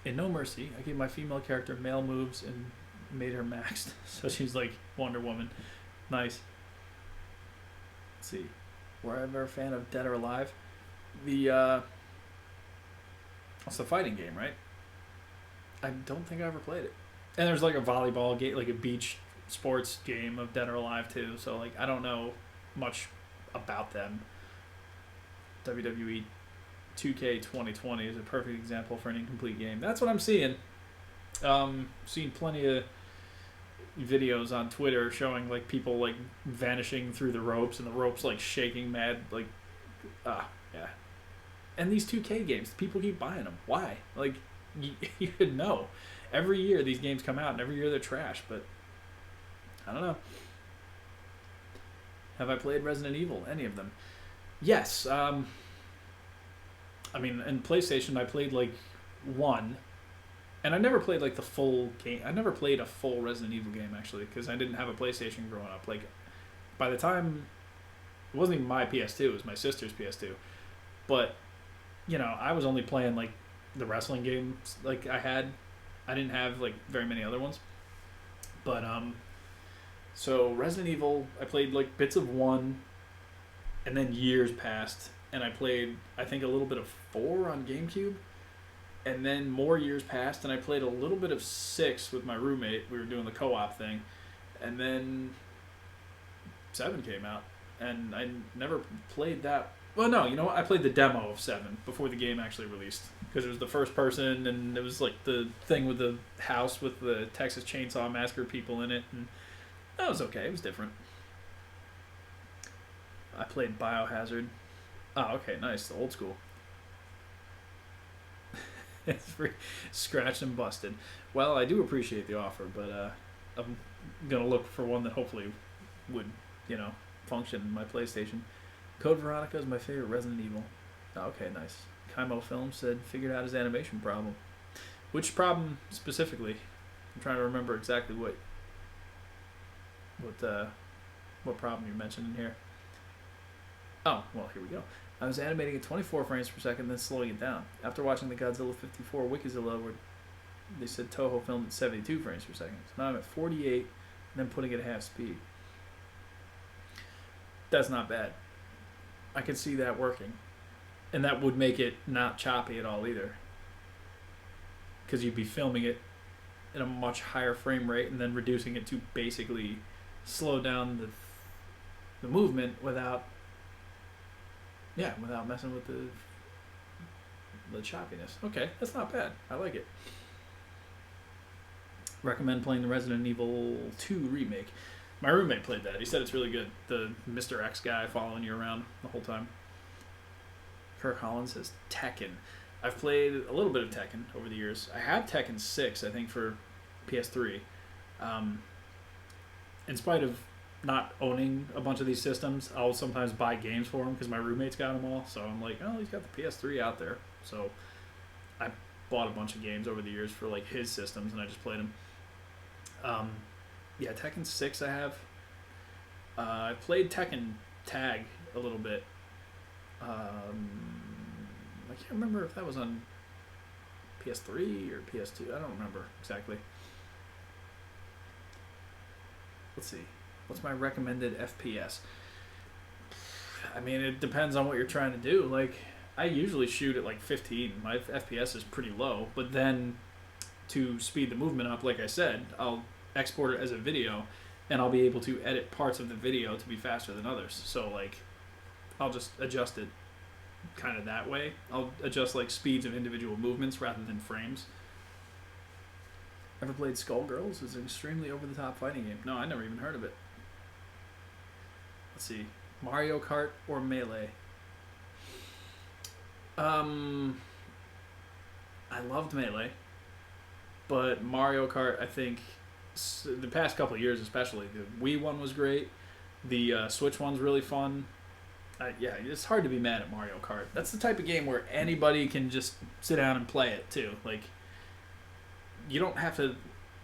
In No Mercy, I gave my female character male moves and made her maxed, so she's like Wonder Woman. Nice. Let's see. Were I ever a fan of Dead or Alive? It's the fighting game, right? I don't think I ever played it. And there's like a volleyball game, like a beach sports game of Dead or Alive too. So like I don't know much about them. WWE 2K 2020 is a perfect example for an incomplete game. That's what I'm seeing. Seen plenty of videos on Twitter showing like people like vanishing through the ropes and the ropes like shaking mad like yeah. And these 2K games, people keep buying them. Why? Like you could know. Every year these games come out and every year they're trash, but I don't know. Have I played Resident Evil? Any of them? Yes. I mean, in PlayStation I played like 1. And I never played like the full game. I never played a full Resident Evil game actually because I didn't have a PlayStation growing up. Like by the time it wasn't even my PS2, it was my sister's PS2. But you know, I was only playing like the wrestling games like I didn't have like very many other ones. But so Resident Evil, I played like bits of 1 and then years passed and I played I think a little bit of 4 on GameCube. And then more years passed, and I played a little bit of 6 with my roommate. We were doing the co-op thing. And then 7 came out, and I never played that. Well, no, you know what? I played the demo of 7 before the game actually released. Because it was the first person, and it was like the thing with the house with the Texas Chainsaw Massacre people in it. And that was okay. It was different. I played Biohazard. Oh, okay, nice. The old school. It's free, scratched and busted. Well, I do appreciate the offer, but I'm gonna look for one that hopefully would, you know, function in my PlayStation. Code Veronica is my favorite Resident Evil. Oh, okay, nice. Kaimo Film said figured out his animation problem. Which problem specifically? I'm trying to remember exactly what problem you mentioned in here. Oh, well, here we go. I was animating at 24 frames per second, then slowing it down. After watching the Godzilla 54 Wikizilla, where they said Toho filmed at 72 frames per second. So now I'm at 48, and then putting it at half speed. That's not bad. I could see that working. And that would make it not choppy at all either. Because you'd be filming it at a much higher frame rate and then reducing it to basically slow down the movement without messing with the choppiness. Okay, that's not bad. I like it. Recommend playing the Resident Evil 2 remake. My roommate played that. He said it's really good. The Mr. X guy following you around the whole time. Kirk Holland says Tekken. I've played a little bit of Tekken over the years. I have Tekken 6, I think, for PS3. In spite of not owning a bunch of these systems, I'll sometimes buy games for them because my roommate's got them all. So I'm like, oh, he's got the PS3 out there. So I bought a bunch of games over the years for like his systems, and I just played them. Yeah, Tekken 6 I have. I played Tekken Tag a little bit. I can't remember if that was on PS3 or PS2. I don't remember exactly. Let's see. What's my recommended FPS? I mean, it depends on what you're trying to do. Like, I usually shoot at like 15. My FPS is pretty low. But then to speed the movement up, like I said, I'll export it as a video and I'll be able to edit parts of the video to be faster than others. So like, I'll just adjust it kind of that way. I'll adjust like speeds of individual movements rather than frames. Ever played Skullgirls? It's an extremely over-the-top fighting game. No, I never even heard of it. Let's see. Mario Kart or Melee? I loved Melee, but Mario Kart, I think, the past couple of years especially, the Wii one was great. The Switch one's really fun. Yeah, it's hard to be mad at Mario Kart. That's the type of game where anybody can just sit down and play it, too. Like, you don't have to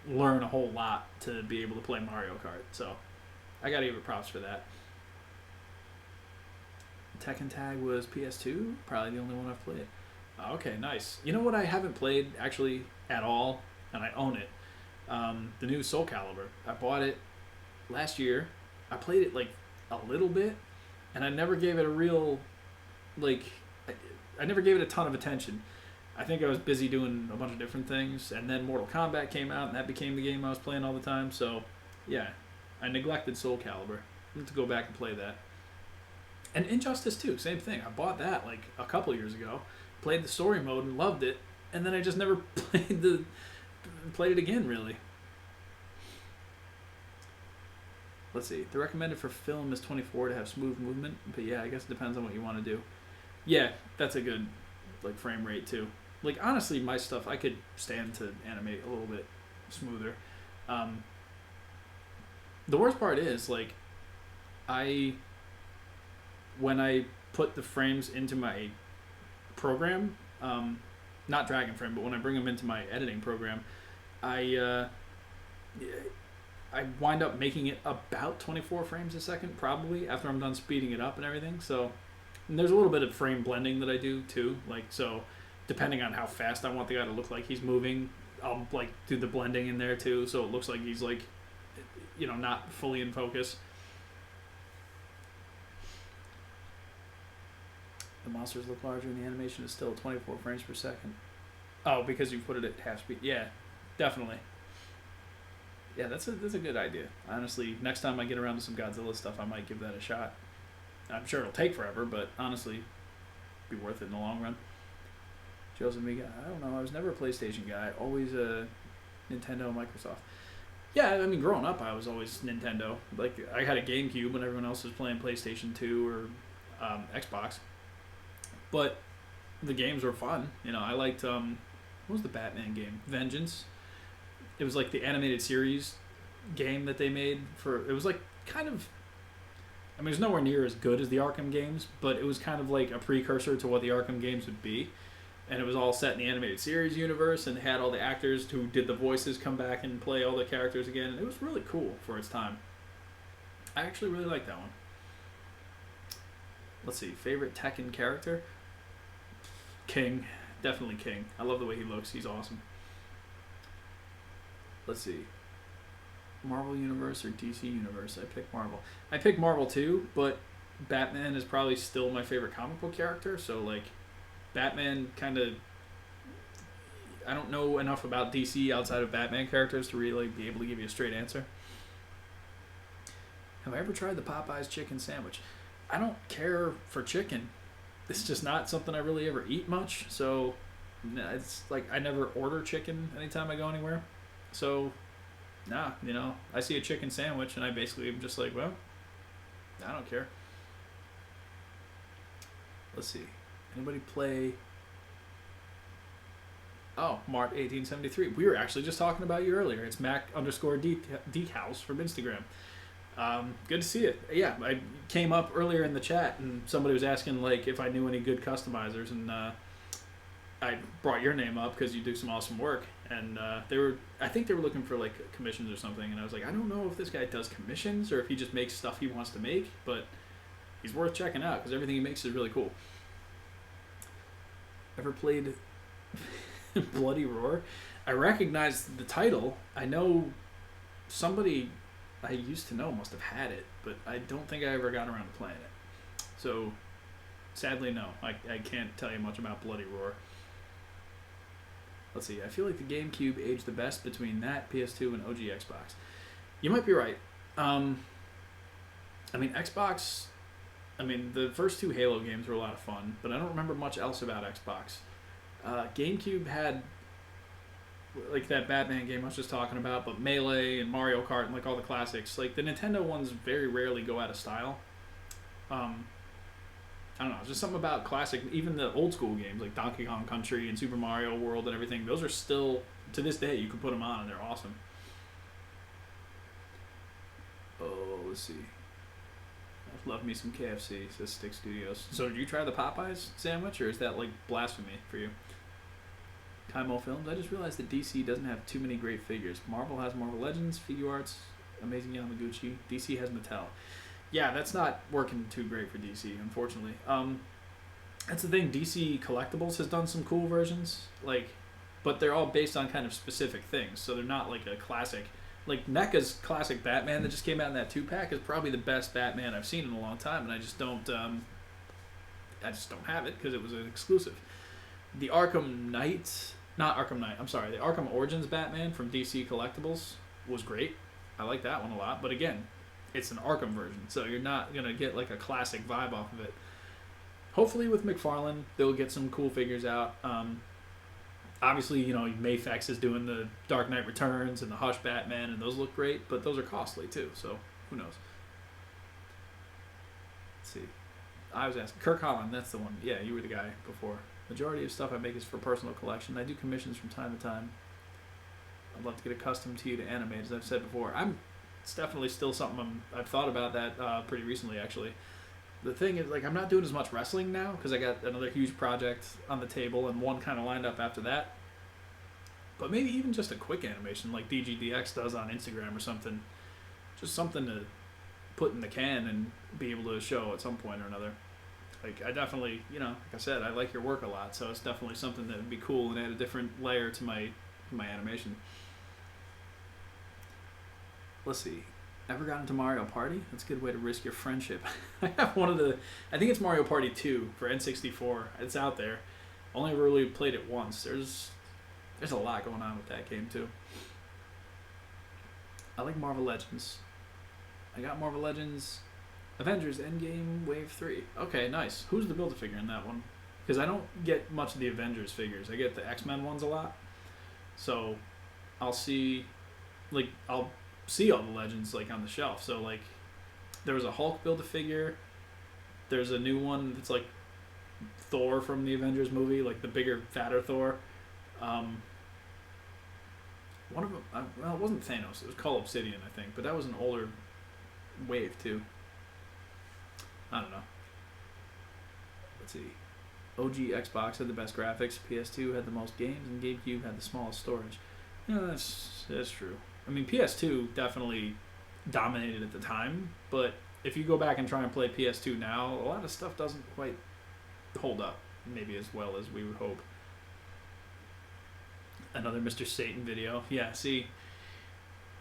learn a whole lot to be able to play Mario Kart. So, I gotta give it props for that. Tekken Tag was PS2. Probably the only one I've played. Okay, nice. You know what I haven't played, actually, at all? And I own it. The new Soul Calibur. I bought it last year. I played it, like, a little bit. And I never gave it a real, like, I never gave it a ton of attention. I think I was busy doing a bunch of different things. And then Mortal Kombat came out, and that became the game I was playing all the time. So, yeah, I neglected Soul Calibur. I need to go back and play that. And Injustice 2, same thing. I bought that, like, a couple years ago. Played the story mode and loved it. And then I just never played it again, really. Let's see. The recommended for film is 24 to have smooth movement. But yeah, I guess it depends on what you want to do. Yeah, that's a good, like, frame rate, too. Like, honestly, my stuff, I could stand to animate a little bit smoother. The worst part is, like, when I put the frames into my program, not Dragon Frame, but when I bring them into my editing program, I wind up making it about 24 frames a second, probably, after I'm done speeding it up and everything. So, and there's a little bit of frame blending that I do, too. Like, so, depending on how fast I want the guy to look like he's moving, I'll, like, do the blending in there, too, so it looks like he's, like, you know, not fully in focus. The monsters look larger and the animation is still 24 frames per second. Oh, because you put it at half speed. Yeah, definitely. Yeah, that's a good idea. Honestly, next time I get around to some Godzilla stuff, I might give that a shot. I'm sure it'll take forever, but honestly, be worth it in the long run. Joseph Miga, I don't know. I was never a PlayStation guy. Always a Nintendo, Microsoft. Yeah, I mean, growing up, I was always Nintendo. Like, I had a GameCube when everyone else was playing PlayStation 2 or Xbox. But the games were fun. You know, I liked, what was the Batman game? Vengeance. It was like the animated series game that they made for, it was like kind of, I mean, it was nowhere near as good as the Arkham games, but it was kind of like a precursor to what the Arkham games would be. And it was all set in the animated series universe, and had all the actors who did the voices come back and play all the characters again. And it was really cool for its time. I actually really liked that one. Let's see, favorite Tekken character? King. Definitely King. I love the way he looks. He's awesome. Let's see. Marvel Universe or DC Universe? I pick Marvel. I pick Marvel too, but Batman is probably still my favorite comic book character. So, like, Batman kind of... I don't know enough about DC outside of Batman characters to really be able to give you a straight answer. Have I ever tried the Popeyes chicken sandwich? I don't care for chicken. It's just not something I really ever eat much. So, it's like I never order chicken anytime I go anywhere. So, nah, you know, I see a chicken sandwich and I basically am just like, well, I don't care. Let's see. Anybody play... Oh, Mart 1873. We were actually just talking about you earlier. It's Mac_decals from Instagram. Good to see it. Yeah, I came up earlier in the chat and somebody was asking, like, if I knew any good customizers, and I brought your name up because you do some awesome work, and I think they were looking for, like, commissions or something, and I was like, I don't know if this guy does commissions or if he just makes stuff he wants to make, but he's worth checking out because everything he makes is really cool. Ever played Bloody Roar? I recognize the title. I know somebody I used to know must have had it, but I don't think I ever got around to playing it. So, sadly, no. I can't tell you much about Bloody Roar. Let's see. I feel like the GameCube aged the best between that, PS2, and OG Xbox. You might be right. Um, I mean, Xbox. I mean, the first two Halo games were a lot of fun, but I don't remember much else about Xbox. GameCube had like that Batman game I was just talking about, but Melee and Mario Kart and like all the classics. Like the Nintendo ones very rarely go out of style. Um, I don't know, just something about classic, even the old school games like Donkey Kong Country and Super Mario World and everything. Those are still to this day you can put them on and they're awesome. Oh, let's see. I love me some KFC, says Stick Studios. So did you try the Popeyes sandwich, or is that like blasphemy for you? Kaimo Films. I just realized that DC doesn't have too many great figures. Marvel has Marvel Legends, Figure Arts, Amazing Yamaguchi. DC has Mattel. Yeah, that's not working too great for DC, unfortunately. That's the thing. DC Collectibles has done some cool versions, like, but they're all based on kind of specific things. So they're not like a classic. Like NECA's classic Batman that just came out in that 2-pack is probably the best Batman I've seen in a long time, and I just don't have it because it was an exclusive. The Arkham Knight, not Arkham Knight, I'm sorry, the Arkham Origins Batman from DC Collectibles was great. I like that one a lot, but again, it's an Arkham version, so you're not gonna get like a classic vibe off of it. Hopefully with McFarlane, they'll get some cool figures out. Obviously, you know, Mafex is doing the Dark Knight Returns and the Hush Batman, and those look great, but those are costly too, so who knows. Let's see. I was asking. Kirk Holland, that's the one. Yeah, you were the guy before. Majority of stuff I make is for personal collection. I do commissions from time to time. I'd love to get accustomed to you to anime, as I've said before. It's definitely still something I've thought about that pretty recently, actually. The thing is, like, I'm not doing as much wrestling now because I got another huge project on the table and one kind of lined up after that. But maybe even just a quick animation like DGDX does on Instagram or something. Just something to put in the can and be able to show at some point or another. Like, I definitely, you know, like I said, I like your work a lot, so it's definitely something that would be cool and add a different layer to my animation. Let's see. Ever got into Mario Party? That's a good way to risk your friendship. I have I think it's Mario Party 2 for N64. It's out there. Only ever really played it once. There's a lot going on with that game too. I like Marvel Legends. I got Marvel Legends, Avengers Endgame Wave 3. Okay, nice. Who's the Build-A-Figure in that one? Because I don't get much of the Avengers figures. I get the X-Men ones a lot. So I'll see all the Legends like on the shelf. So like there was a Hulk Build-A-Figure. There's a new one that's like Thor from the Avengers movie, like the bigger, fatter Thor. One of them, well, it wasn't Thanos. It was Call Obsidian, I think, but that was an older wave too. I don't know. Let's see. OG Xbox had the best graphics. PS2 had the most games, and GameCube had the smallest storage. Yeah, that's true. I mean, PS2 definitely dominated at the time, but if you go back and try and play PS2 now, a lot of stuff doesn't quite hold up, maybe as well as we would hope. Another Mr. Satan video. Yeah, see,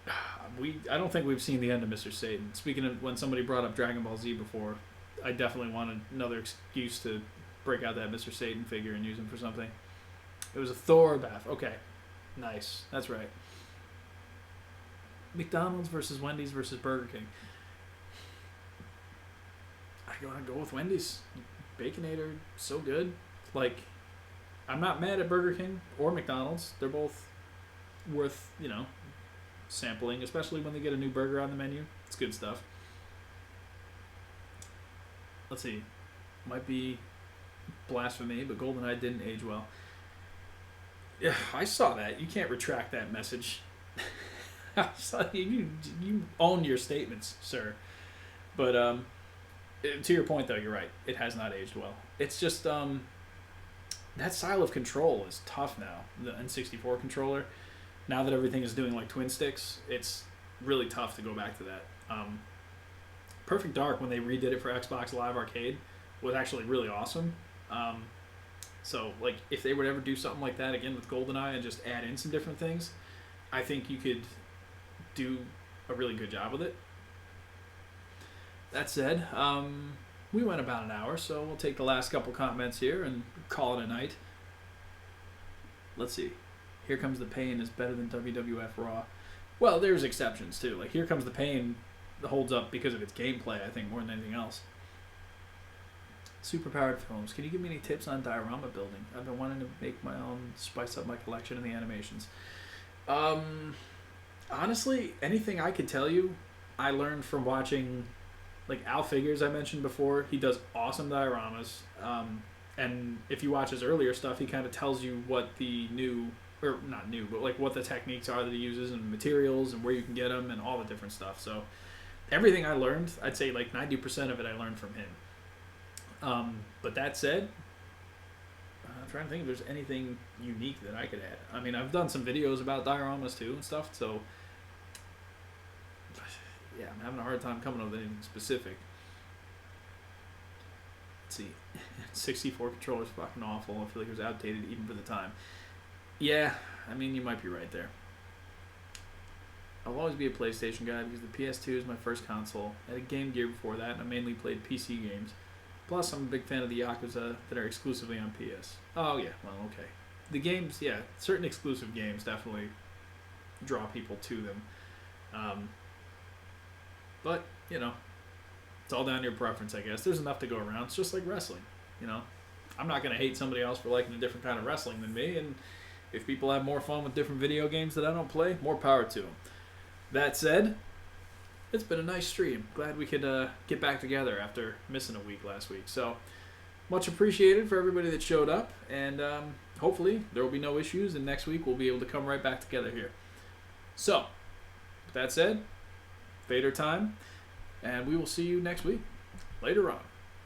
I don't think we've seen the end of Mr. Satan. Speaking of when somebody brought up Dragon Ball Z before, I definitely wanted another excuse to break out that Mr. Satan figure and use him for something. It was a Thor bath. Okay, nice. That's right. McDonald's versus Wendy's versus Burger King. I gotta go with Wendy's. Baconator, so good. Like, I'm not mad at Burger King or McDonald's. They're both worth, sampling, especially when they get a new burger on the menu. It's good stuff. Let's see. Might be blasphemy, but GoldenEye didn't age well. Yeah, I saw that. You can't retract that message. You own your statements, sir. But to your point, though, you're right. It has not aged well. It's just that style of control is tough now. The N64 controller, now that everything is doing like twin sticks, it's really tough to go back to that. Perfect Dark, when they redid it for Xbox Live Arcade, was actually really awesome. So, like, if they would ever do something like that again with GoldenEye and just add in some different things, I think you could do a really good job with it. That said, we went about an hour, so we'll take the last couple comments here and call it a night. Let's see. Here Comes the Pain is better than WWF Raw. Well, there's exceptions too. Like, Here Comes the Pain holds up because of its gameplay, I think, more than anything else. Superpowered films. Can you give me any tips on diorama building? I've been wanting to make my own, spice up my collection in the animations. Honestly, anything I could tell you, I learned from watching, like Al Figures I mentioned before. He does awesome dioramas. And if you watch his earlier stuff, he kind of tells you what the new, or not new, but like what the techniques are that he uses and materials and where you can get them and all the different stuff. So everything I learned, I'd say like 90% of it I learned from him. But that said, I'm trying to think if there's anything unique that I could add. I mean, I've done some videos about dioramas too and stuff, so yeah, I'm having a hard time coming up with anything specific. Let's see. 64 controller's fucking awful. I feel like it was outdated even for the time. Yeah, I mean, you might be right there. I'll always be a PlayStation guy because the PS2 is my first console. I had a Game Gear before that, and I mainly played PC games. Plus, I'm a big fan of the Yakuza that are exclusively on PS. Oh, yeah, well, okay. The games, yeah, certain exclusive games definitely draw people to them. But, you know, it's all down to your preference, I guess. There's enough to go around. It's just like wrestling, you know. I'm not going to hate somebody else for liking a different kind of wrestling than me, and if people have more fun with different video games that I don't play, more power to them. That said, it's been a nice stream. Glad we could get back together after missing a week last week. So, much appreciated for everybody that showed up, and hopefully there will be no issues, and next week we'll be able to come right back together here. So, with that said, Vader time, and we will see you next week. Later on.